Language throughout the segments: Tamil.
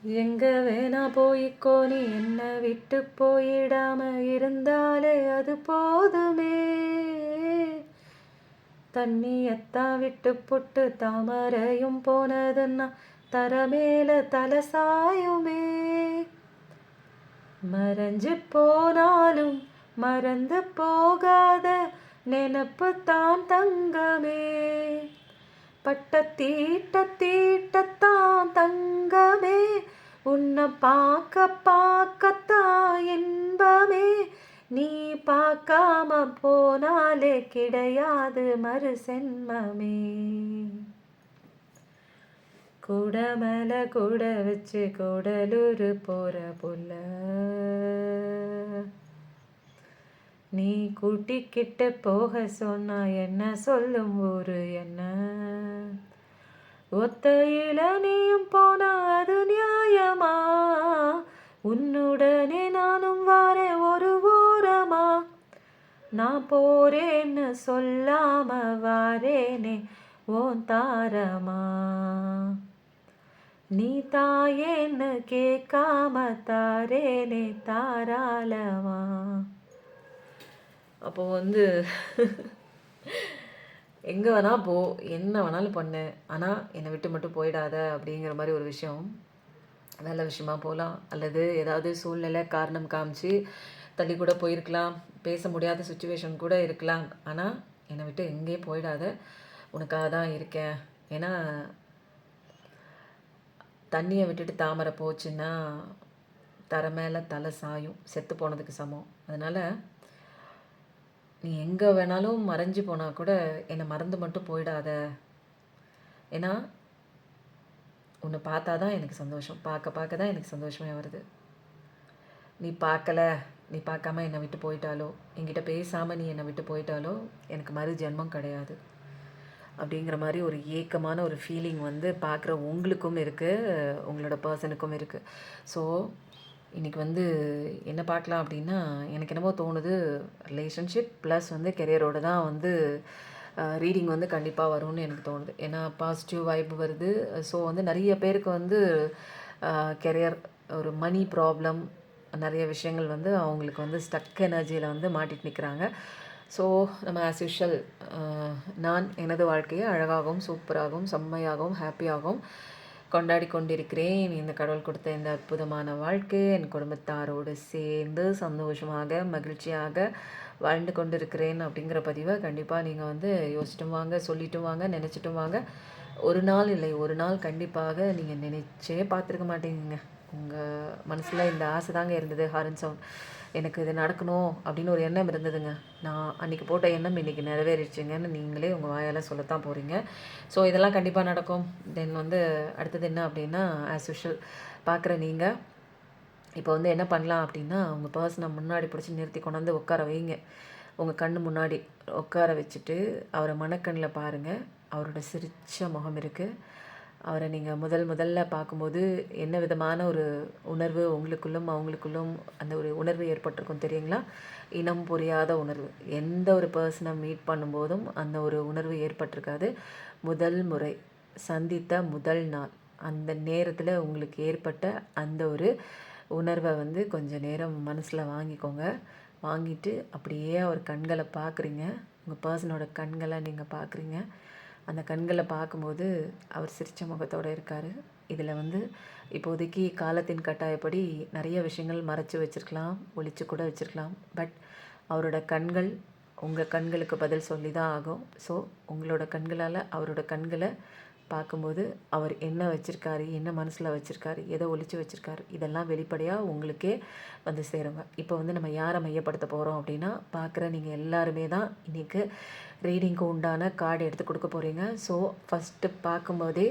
எங்க வேணா போய்க்கோ நீ என்ன விட்டு போயிடாம இருந்தாலே அது போதுமே. தண்ணியத்தான் விட்டு புட்டு தாமரையும் போனதுன்னா தரமேல தலை சாயுமே. மறைஞ்சு போனாலும் மறந்து போகாத நினப்பு தான் தங்கமே. பட்ட தீட்டத்தான் தங்கமே. உன்னை பார்க்கத்தான் இன்பமே. நீ பார்க்காம போனாலே கிடையாது மறு சென்மமே. கூட மேல கூட வச்சு கூடலூர் போற புள்ள நீ கூட்டிக்கிட்ட போக சொன்னா என்ன சொல்லும் ஊரு என்ன. ஒத்தையில நீயும் போனா அது நியாயமா. உன்னுடனே நானும் வாரேன் ஒரு ஓரமா. நான் போறேன்னு சொல்லாம வாரேனே ஓன் தாரமா. நீ தாயேன்னு கேட்காம தாரேனே தாராளமா. அப்போ எங்கே வேணா போ, என்ன வேணாலும் பண்ணு, ஆனால் என்னை விட்டு மட்டும் போயிடாத அப்படிங்கிற மாதிரி ஒரு விஷயம். நல்ல விஷயமா போகலாம், அல்லது ஏதாவது சூழ்நிலை காரணம் காமிச்சு தள்ளி கூட போயிருக்கலாம், பேச முடியாத சுச்சுவேஷன் கூட இருக்கலாம். ஆனால் என்னை விட்டு எங்கேயும் போயிடாத, உனக்காக தான் இருக்கேன். ஏன்னா தண்ணியை விட்டுட்டு தாமரை போச்சுன்னா தரை மேலே தலை சாயும், செத்து போனதுக்கு சமம். அதனால் நீ எங்கே வேணாலும் மறைஞ்சு போனால் கூட என்னை மறந்து மட்டும் போயிடாத. ஏன்னா உன்னை பார்த்தா தான் எனக்கு சந்தோஷம், பார்க்க தான் எனக்கு சந்தோஷமே வருது. நீ பார்க்காம என்னை விட்டு போயிட்டாலோ, என்கிட்ட பேசாமல் நீ என்னை விட்டு போயிட்டாலோ எனக்கு மறு ஜென்மம் கிடையாது அப்படிங்கிற மாதிரி ஒரு ஏக்கமான ஒரு ஃபீலிங் பார்க்குற உங்களுக்கும் இருக்குது, உங்களோட பர்சனுக்கும் இருக்குது. ஸோ இன்றைக்கி என்ன பார்க்கலாம் அப்படின்னா, எனக்கு என்னமோ தோணுது ரிலேஷன்ஷிப் ப்ளஸ் கெரியரோடு தான் ரீடிங் கண்டிப்பாக வரும்னு எனக்கு தோணுது. ஏன்னா பாசிட்டிவ் வைப் வருது. ஸோ நிறைய பேருக்கு கெரியர் ஒரு மணி ப்ராப்ளம், நிறைய விஷயங்கள் அவங்களுக்கு ஸ்டக் எனர்ஜியில் மாட்டிட்டு நிற்கிறாங்க. ஸோ நம்ம ஆஸ் யூஷுவல் நான் எனது வாழ்க்கையை அழகாகவும் சூப்பராகவும் செம்மையாகவும் ஹாப்பியாகவும் கொண்டாடி கொண்டிருக்கிறேன். இந்த கடவுள் கொடுத்த இந்த அற்புதமான வாழ்க்கை என் குடும்பத்தாரோடு சேர்ந்து சந்தோஷமாக மகிழ்ச்சியாக வாழ்ந்து கொண்டிருக்கிறேன் அப்படிங்கிற பதிவை கண்டிப்பாக நீங்கள் யோசிச்சுட்டும் வாங்க, சொல்லிட்டும் வாங்க, நினச்சிட்டும் வாங்க. ஒரு நாள் இல்லை ஒரு நாள் கண்டிப்பாக நீங்கள் நினச்சே பார்த்துருக்க மாட்டீங்க. உங்கள் மனசில் இந்த ஆசை தாங்க இருந்தது. ஹாரன் சவுண்ட் எனக்கு இது நடக்கணும் அப்படின்னு ஒரு எண்ணம் இருந்ததுங்க. நான் அன்றைக்கி போட்ட எண்ணம் இன்றைக்கி நிறைவேறிடுச்சுங்கன்னு நீங்களே உங்கள் வாயால் சொல்லத்தான் போகிறீங்க. ஸோ இதெல்லாம் கண்டிப்பாக நடக்கும். தென் அடுத்தது என்ன அப்படின்னா, ஆஸ் யூஷுவல் பார்க்குற நீங்கள் இப்போ என்ன பண்ணலாம் அப்படின்னா, உங்கள் பர்சனை முன்னாடி பிடிச்சி நிறுத்தி கொண்டாந்து உட்கார வைங்க. உங்கள் கண்ணு முன்னாடி உட்கார வச்சுட்டு அவரை மனக்கண்ணில் பாருங்கள். அவரோட சிரித்த முகம் இருக்குது. அவரை நீங்கள் முதல்ல பார்க்கும்போது என்ன விதமான ஒரு உணர்வு உங்களுக்குள்ளும் அவங்களுக்குள்ளும் அந்த ஒரு உணர்வு ஏற்பட்டிருக்கும் தெரியுங்களா? இனம் புரியாத உணர்வு. எந்த ஒரு பர்சனை மீட் பண்ணும்போதும் அந்த ஒரு உணர்வு ஏற்பட்டிருக்காது. முதல் முறை சந்தித்த முதல் நாள் அந்த நேரத்தில் உங்களுக்கு ஏற்பட்ட அந்த ஒரு உணர்வை கொஞ்சம் நேரம் மனசில் வாங்கிக்கோங்க. வாங்கிட்டு அப்படியே அவர் கண்களை பார்க்குறீங்க. உங்கள் பர்சனோட கண்களை நீங்கள் பார்க்குறீங்க. அந்த கண்களை பார்க்கும்போது அவர் சிரித்த முகத்தோடு இருக்கார். இதில் இப்போதைக்கு காலத்தின் கட்டாயப்படி நிறைய விஷயங்கள் மறைச்சி வச்சுருக்கலாம், ஒளிச்சு கூட வச்சுருக்கலாம். பட் அவரோட கண்கள் உங்கள் கண்களுக்கு பதில் சொல்லி தான் ஆகும். ஸோ உங்களோட கண்களால் அவரோட கண்களை பார்க்கும்போது அவர் என்ன வச்சுருக்காரு, என்ன மனசில் வச்சுருக்காரு, எதை ஒழிச்சு வச்சுருக்காரு, இதெல்லாம் வெளிப்படையாக உங்களுக்கே சேருங்க. இப்போ நம்ம யாரை மையப்படுத்த போகிறோம் அப்படின்னா, பார்க்குற நீங்கள் எல்லாருமே தான் இன்றைக்கி ரீடிங்க்கு உண்டான கார்டு எடுத்து கொடுக்க போகிறீங்க. ஸோ ஃபஸ்ட்டு பார்க்கும்போதே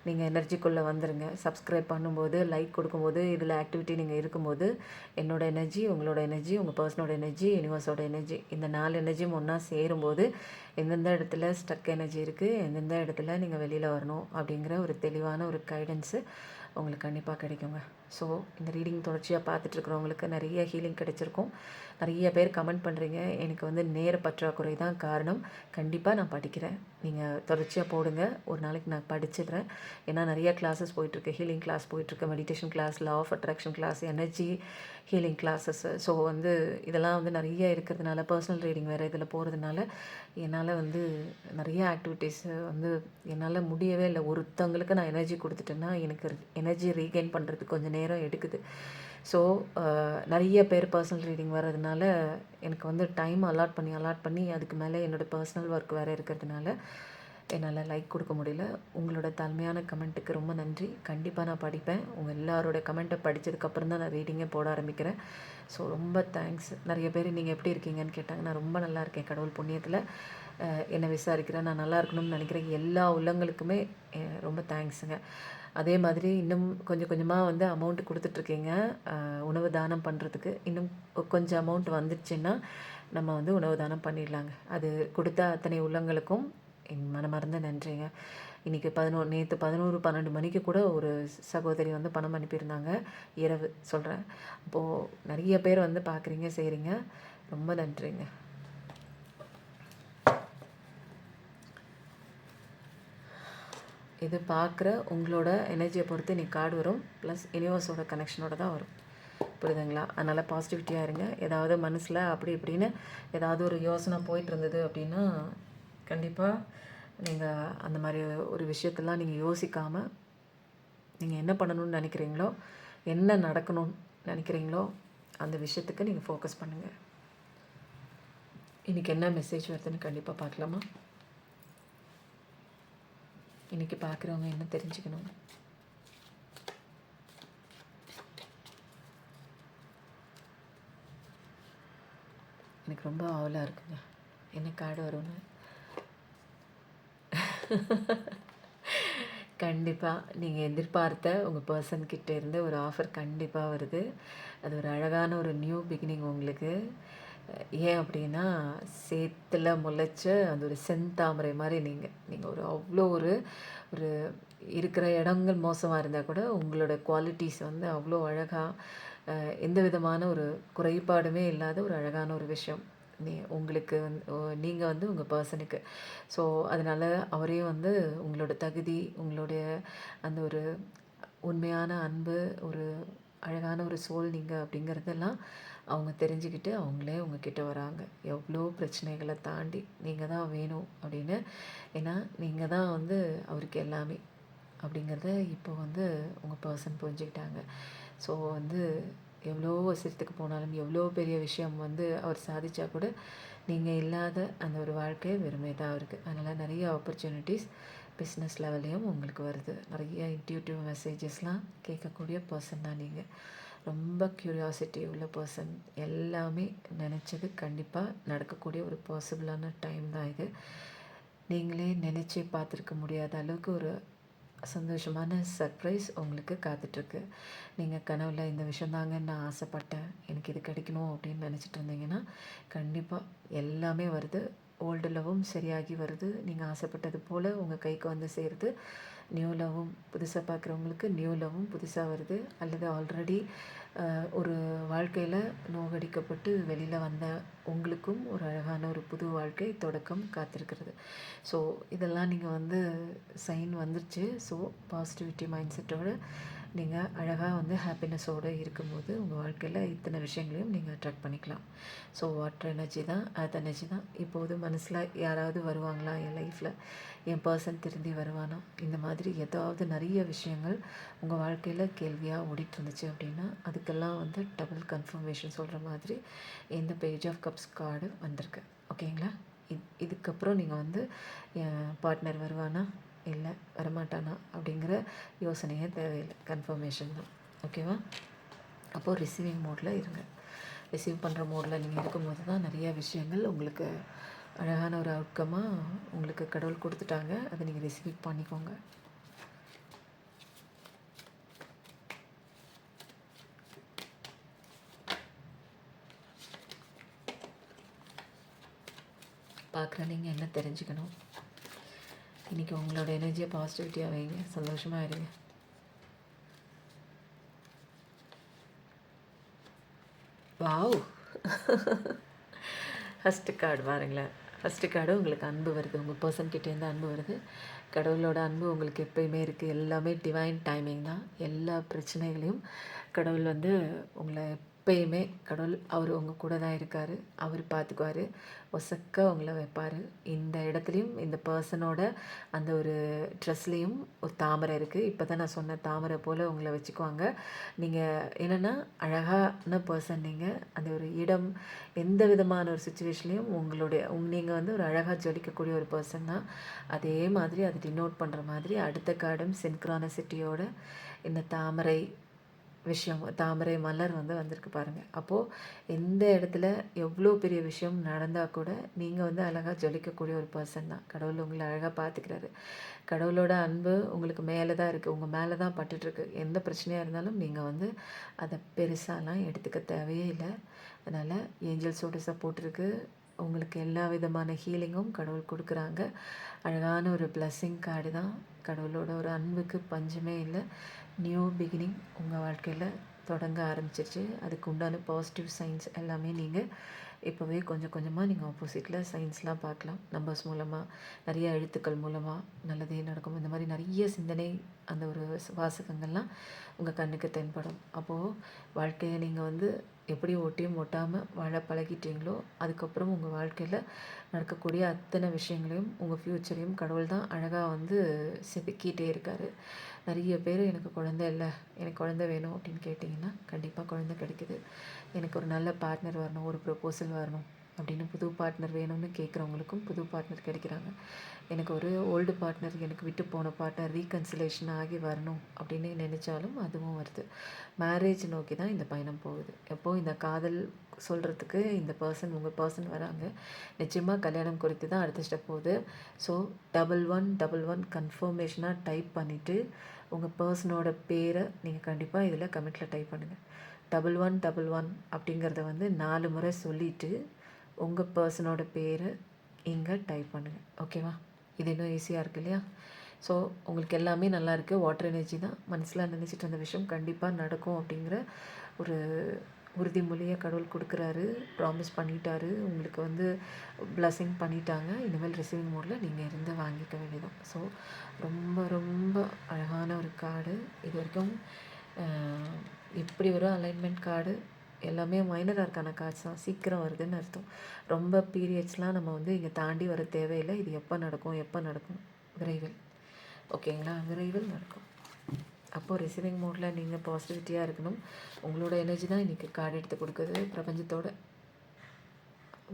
நீங்கள் எனர்ஜிக்குள்ளே வந்துடுங்க. சப்ஸ்கிரைப் பண்ணும்போது, லைக் கொடுக்கும்போது, இதில் ஆக்டிவிட்டி நீங்கள் இருக்கும்போது என்னோடய எனர்ஜி, உங்களோட எனர்ஜி, உங்கள் பர்சனோட எனர்ஜி, யூனிவர்ஸோட எனர்ஜி, இந்த 4 எனர்ஜியும் ஒன்றா சேரும்போது எந்தெந்த இடத்துல ஸ்டக் எனர்ஜி இருக்குது, எந்தெந்த இடத்துல நீங்கள் வெளியில் வரணும் அப்படிங்கிற ஒரு தெளிவான ஒரு கைடன்ஸு உங்களுக்கு கண்டிப்பாக கிடைக்குங்க. ஸோ இந்த ரீடிங் தொடர்ச்சியாக பார்த்துட்ருக்குறவங்களுக்கு நிறைய ஹீலிங் கிடைச்சிருக்கும். நிறைய பேர் கமெண்ட் பண்ணுறீங்க, எனக்கு வந்து நேர பற்றாக்குறை தான் காரணம். கண்டிப்பாக நான் படிக்கிறேன், நீங்கள் தொடர்ச்சியாக போடுங்க, ஒரு நாளைக்கு நான் படிச்சிடுறேன். ஏன்னா நிறைய கிளாஸஸ் போயிட்டுருக்கு, ஹீலிங் கிளாஸ் போயிட்டுருக்கு, meditation class, law of attraction class, energy healing classes. So வந்து இதெல்லாம் வந்து நிறைய இருக்கிறதுனால, பர்சனல் ரீடிங் வேறு இதில் போகிறதுனால என்னால் வந்து நிறைய ஆக்டிவிட்டீஸு வந்து என்னால் முடியவே இல்லை. ஒருத்தவங்களுக்கு நான் எனர்ஜி கொடுத்துட்டேன்னா எனக்கு எனர்ஜி ரீகெயின் பண்ணுறதுக்கு கொஞ்சம் நேரம் எடுக்குது. ஸோ நிறைய பேர் பர்சனல் ரீடிங் வர்றதுனால எனக்கு வந்து டைம் அலாட் பண்ணி அதுக்கு மேலே என்னோடய பர்சனல் ஒர்க் வேறு இருக்கிறதுனால என்னால் லைக் கொடுக்க முடியல. உங்களோட தாழ்மையான கமெண்ட்டுக்கு ரொம்ப நன்றி. கண்டிப்பாக நான் படிப்பேன். உங்கள் எல்லாரோட கமெண்ட்டை படித்ததுக்கப்புறம் தான் நான் ரீடிங்கே போட ஆரம்பிக்கிறேன். ஸோ ரொம்ப தேங்க்ஸ். நிறைய பேர் நீங்கள் எப்படி இருக்கீங்கன்னு கேட்டாங்க. நான் ரொம்ப நல்லா இருக்கேன், கடவுள் புண்ணியத்தில். என்னை விசாரிக்கிறேன், நான் நல்லா இருக்கணும்னு நினைக்கிறேன் எல்லா உள்ளங்களுக்குமே ரொம்ப தேங்க்ஸுங்க. அதே மாதிரி இன்னும் கொஞ்சம் கொஞ்சமாக வந்து அமௌண்ட் கொடுத்துட்ருக்கீங்க உணவு தானம் பண்ணுறதுக்கு. இன்னும் கொஞ்சம் அமௌண்ட் வந்துடுச்சுன்னா நம்ம வந்து உணவு தானம் பண்ணிடலாங்க. அது கொடுத்த அத்தனை உள்ளங்களுக்கும் என் மனமார்ந்த நன்றிங்க. இன்றைக்கி நேற்று 11-12 மணிக்கு கூட ஒரு சகோதரி வந்து பணம் அனுப்பியிருந்தாங்க, இரவு சொல்கிறேன். அப்போது நிறைய பேர் வந்து பார்க்குறீங்க, செய்கிறீங்க, ரொம்ப நன்றிங்க. இது பார்க்குற உங்களோட எனர்ஜியை பொறுத்து இன்றைக்கி கார்டு வரும், ப்ளஸ் யூனிவர்ஸோட கனெக்ஷனோட தான் வரும், புரியுதுங்களா? அதனால் பாசிட்டிவிட்டியாக இருங்க. ஏதாவது மனசில் அப்படி இப்படின்னு ஏதாவது ஒரு யோசனை போயிட்டு இருந்தது அப்படின்னா கண்டிப்பாக நீங்கள் அந்த மாதிரி ஒரு விஷயத்தெல்லாம் நீங்கள் யோசிக்காமல் நீங்கள் என்ன பண்ணணும்னு நினைக்கிறீங்களோ, என்ன நடக்கணும்னு நினைக்கிறீங்களோ அந்த விஷயத்துக்கு நீங்கள் ஃபோக்கஸ் பண்ணுங்கள். இன்றைக்கி என்ன மெசேஜ் வருதுன்னு கண்டிப்பாக பார்க்கலாமா? இன்றைக்கி பார்க்குறவங்க என்ன தெரிஞ்சுக்கணும்? எனக்கு ரொம்ப ஆவலாக இருக்குங்க, என்ன கார்டு வரும்னு. கண்டிப்பாக நீங்கள் எதிர்பார்த்த உங்கள் பர்சன்கிட்ட இருந்து ஒரு ஆஃபர் கண்டிப்பாக வருது. அது ஒரு அழகான ஒரு நியூ பிகினிங் உங்களுக்கு. ஏன் அப்படின்னா, சேத்துல முளைச்ச அந்த ஒரு செந்தாமரை மாதிரி நீங்கள் ஒரு அவ்வளோ ஒரு ஒரு இருக்கிற இடங்கள் மோசமாக இருந்தால் கூட உங்களோட குவாலிட்டிஸ் வந்து அவ்வளோ அழகாக, எந்த விதமான ஒரு குறைபாடுமே இல்லாத ஒரு அழகான ஒரு விஷயம் உங்களுக்கு நீங்கள் வந்து உங்கள் பர்சனுக்கு. ஸோ அதனால் அவரையும் வந்து உங்களோட தகுதி, உங்களுடைய அந்த ஒரு உண்மையான அன்பு, ஒரு அழகான ஒரு சோல் நீங்கள் அப்படிங்கிறதெல்லாம் அவங்க தெரிஞ்சுக்கிட்டு அவங்களே உங்ககிட்ட வராங்க. எவ்வளோ பிரச்சனைகளை தாண்டி நீங்கள் தான் வேணும் அப்படின்னு. ஏன்னா நீங்கள் தான் வந்து அவருக்கு எல்லாமே அப்படிங்கிறத இப்போ வந்து உங்கள் பர்சன் புரிஞ்சுக்கிட்டாங்க. ஸோ வந்து எவ்வளோ வருஷத்துக்கு போனாலும், எவ்வளோ பெரிய விஷயம் வந்து அவர் சாதித்தா கூட நீங்கள் இல்லாத அந்த ஒரு வாழ்க்கை வெறுமே தான் அவருக்கு. அதனால் நிறைய ஆப்பர்ச்சுனிட்டிஸ் பிஸ்னஸ் லெவல்லையும் உங்களுக்கு வருது. நிறைய இன்ட்யூட்டிவ் மெசேஜஸ்லாம் கேட்கக்கூடிய பர்சன் தான் நீங்கள். ரொம்ப க்யூரியாசிட்டி உள்ள பர்சன். எல்லாமே நினச்சது கண்டிப்பாக நடக்கக்கூடிய ஒரு பாசிபிளான டைம் தான் இது. நீங்களே நினச்சி பார்த்துருக்க முடியாத அளவுக்கு ஒரு சந்தோஷமான சர்ப்ரைஸ் உங்களுக்கு காத்துட்ருக்கு. நீங்கள் கனவில் இந்த விஷயந்தாங்க நான் ஆசைப்பட்டேன், எனக்கு இது கிடைக்கணும் அப்படின்னு நினச்சிட்டு இருந்தீங்கன்னா கண்டிப்பாக எல்லாமே வருது. ஓல்டு லவ்வும் சரியாகி வருது. நீங்கள் ஆசைப்பட்டது போல் உங்கள் கைக்கு வந்து சேருது. நியூ லவ்வும் புதுசாக பார்க்குறவங்களுக்கு நியூ லவ்வும் புதுசாக வருது. அல்லது ஆல்ரெடி ஒரு வாழ்க்கையில் நோகடிக்கப்பட்டு வெளியில் வந்த உங்களுக்கும் ஒரு அழகான ஒரு புது வாழ்க்கை தொடக்கம் காத்திருக்கிறது. ஸோ இதெல்லாம் நீங்கள் வந்து சைன் வந்துருச்சு. ஸோ பாசிட்டிவிட்டி மைண்ட் செட்டோடு நீங்கள் அழகாக வந்து ஹாப்பினஸோடு இருக்கும்போது உங்கள் வாழ்க்கையில் இத்தனை விஷயங்களையும் நீங்கள் அட்ராக்ட் பண்ணிக்கலாம். ஸோ வாட்டர் எனர்ஜி தான், அர்த் எனர்ஜி தான். இப்போது மனசில் யாராவது வருவாங்களா என் லைஃப்பில், என் பர்சன் திரும்பி வருவானா, இந்த மாதிரி ஏதாவது நிறைய விஷயங்கள் உங்கள் வாழ்க்கையில் கேள்வியாக ஓடிட்டு இருந்துச்சு அப்படின்னா அதுக்கெல்லாம் வந்து டபுள் கன்ஃபர்மேஷன் சொல்கிற மாதிரி இந்த பேஜ் ஆஃப் கப்ஸ் கார்டு வந்திருக்கு. ஓகேங்களா? இதுக்கப்புறம் நீங்கள் வந்து என் பார்ட்னர் வருவானா இல்லை வரமாட்டானா அப்படிங்கிற யோசனையே தேவையில்லை, கன்ஃபர்மேஷன் தான். ஓகேவா? அப்போது ரிசீவிங் மோடில் இருங்க. ரிசீவ் பண்ணுற மோடில் நீங்கள் இருக்கும்போது தான் நிறைய விஷயங்கள் உங்களுக்கு அழகான ஒரு அவுட்கமாக உங்களுக்கு கடவுள் கொடுத்துட்டாங்க. அதை நீங்கள் ரிசீவ் பண்ணிக்கோங்க. பார்க்குற நீங்கள் என்ன தெரிஞ்சுக்கணும்? இன்றைக்கி உங்களோட எனர்ஜியை பாசிட்டிவிட்டியாக வைங்க, சந்தோஷமாக இருங்க. வாவ்! ஃபஸ்ட்டு கார்டு பாருங்களேன். ஃபஸ்ட்டு கார்டு உங்களுக்கு அன்பு வருது. உங்கள் பர்சன் கிட்டேருந்து அன்பு வருது. கடவுளோட அன்பு உங்களுக்கு எப்பயுமே இருக்குது. எல்லாமே டிவைன் டைமிங் தான். எல்லா பிரச்சனைகளையும் கடவுள் வந்து உங்களை எப்பயுமே கடவுள் அவர் உங்கள் கூட தான் இருக்கார். அவர் பார்த்துக்குவார். ஒசக்க உங்களை வைப்பார். இந்த இடத்துலையும் இந்த பர்சனோட அந்த ஒரு ட்ரெஸ்லேயும் ஒரு தாமரை இருக்குது. இப்போ தான் நான் சொன்ன தாமரை போல் உங்களை வச்சுக்குவாங்க. நீங்கள் என்னென்னா அழகான பர்சன். நீங்கள் அந்த ஒரு இடம் எந்த விதமான ஒரு சுச்சுவேஷன்லேயும் நீங்கள் வந்து ஒரு அழகாக ஜொலிக்கக்கூடிய ஒரு பர்சன் தான். அதே மாதிரி அது டினோட் பண்ணுற மாதிரி அடுத்த கார்டும் சின்க்ரானசிட்டியோட இந்த தாமரை தாமரை மலர் வந்து வந்திருக்கு பாருங்கள். அப்போது எந்த இடத்துல எவ்வளோ பெரிய விஷயம் நடந்தால் கூட நீங்கள் வந்து அழகாக ஜொலிக்கக்கூடிய ஒரு பர்சன் தான். கடவுள் உங்களை அழகாக பார்த்துக்கிறாரு. கடவுளோட அன்பு உங்களுக்கு மேலே தான் இருக்குது. உங்கள் மேலே தான் பட்டுட்ருக்கு. எந்த பிரச்சனையாக இருந்தாலும் நீங்கள் வந்து அதை பெருசாலாம் எடுத்துக்க தேவையே இல்லை. அதனால் ஏஞ்சல்ஸோட சப்போர்ட் இருக்குது. உங்களுக்கு எல்லா விதமான ஹீலிங்கும் கடவுள் கொடுக்குறாங்க. அழகான ஒரு பிளஸ்ஸிங் கார்டு தான். கடவுளோட ஒரு அன்புக்கு பஞ்சமே இல்லை. நியூ பிகினிங் உங்கள் வாழ்க்கையில் தொடங்க ஆரம்பிச்சிருச்சு. அதுக்கு உண்டான பாசிட்டிவ் சைன்ஸ் எல்லாமே நீங்கள் இப்போவே கொஞ்சம் கொஞ்சமாக நீங்கள் ஆப்போசிட்டில் சயின்ஸ்லாம் பார்க்கலாம். நம்பர்ஸ் மூலமாக, நிறைய எழுத்துக்கள் மூலமாக நல்லதே நடக்கும். இந்த மாதிரி நிறைய சிந்தனை அந்த ஒரு வாசகங்கள்லாம் உங்கள் கண்ணுக்கு தென்படும். அப்போது வாழ்க்கையை நீங்கள் வந்து எப்படி ஒட்டியும் ஒட்டாமல் வாழ பழகிட்டீங்களோ அதுக்கப்புறம் உங்கள் வாழ்க்கையில் நடக்கக்கூடிய அத்தனை விஷயங்களையும் உங்கள் ஃப்யூச்சரையும் கடவுள் தான் அழகாக வந்து செதுக்கிட்டே இருக்கார். நிறைய பேர் எனக்கு குழந்தை இல்லை, எனக்கு குழந்தை வேணும் அப்படின்னு கேட்டிங்கன்னா கண்டிப்பாக குழந்தை கிடைக்குது. எனக்கு ஒரு நல்ல பார்ட்னர் வரணும், ஒரு ப்ரொப்போசல் வரணும் அப்படின்னு புது பார்ட்னர் வேணும்னு கேட்குறவங்களுக்கும் புது பார்ட்னர் கிடைக்கிறாங்க. எனக்கு ஒரு ஓல்டு பார்ட்னர், எனக்கு விட்டு போன பார்ட்னர் ரீகன்சிலேஷன் ஆகி வரணும் அப்படின்னு நினச்சாலும் அதுவும் வருது. மேரேஜ் நோக்கி தான் இந்த பயணம் போகுது. எப்போது இந்த காதல் சொல்கிறதுக்கு இந்த உங்கள் பர்சன் வராங்க. நிச்சயமாக கல்யாணம் குறித்து தான் அடுத்த ஸ்டெப் போகுது. ஸோ 1111 கன்ஃபர்மேஷனாக டைப் பண்ணிவிட்டு உங்கள் பர்சனோட பேரை நீங்கள் கண்டிப்பாக இதில் கமெண்ட்டில் டைப் பண்ணுங்கள். 1111 அப்படிங்கிறத வந்து 4 முறை சொல்லிவிட்டு உங்கள் பர்சனோட பேரை இங்கே டைப் பண்ணுங்கள். ஓகேவா? இது இன்னும் ஈஸியாக இருக்குது இல்லையா? ஸோ உங்களுக்கு எல்லாமே நல்லா இருக்குது. வாட்டர் எனர்ஜி தான். மனசில் நினச்சிட்டு இருந்த விஷயம் கண்டிப்பாக நடக்கும் அப்படிங்கிற ஒரு உறுதிமொழியை கடவுள் கொடுக்குறாரு. ப்ராமிஸ் பண்ணிட்டாரு. உங்களுக்கு வந்து பிளஸ்ஸிங் பண்ணிட்டாங்க. இனிமேல் ரிசீவிங் மோடில் நீங்கள் இருந்து வாங்கிக்க வேண்டியதான். ஸோ ரொம்ப ரொம்ப அழகான ஒரு கார்டு. இது வரைக்கும் இப்படி ஒரு அலைன்மெண்ட் கார்டு எல்லாமே மைனராக இருக்கான கார்ட்ஸ் தான். சீக்கிரம் வருதுன்னு அர்த்தம். ரொம்ப பீரியட்ஸ்லாம் நம்ம வந்து இங்கே தாண்டி வர தேவையில்லை. இது எப்போ நடக்கும்? விரைவில். ஓகேங்களா? விரைவில் நடக்கும். அப்போது ரிசீவிங் மோடில் நீங்கள் பாசிட்டிவிட்டியாக இருக்கணும். உங்களோட எனர்ஜி தான் இன்றைக்கி கார்டு எடுத்து கொடுக்குது பிரபஞ்சத்தோட.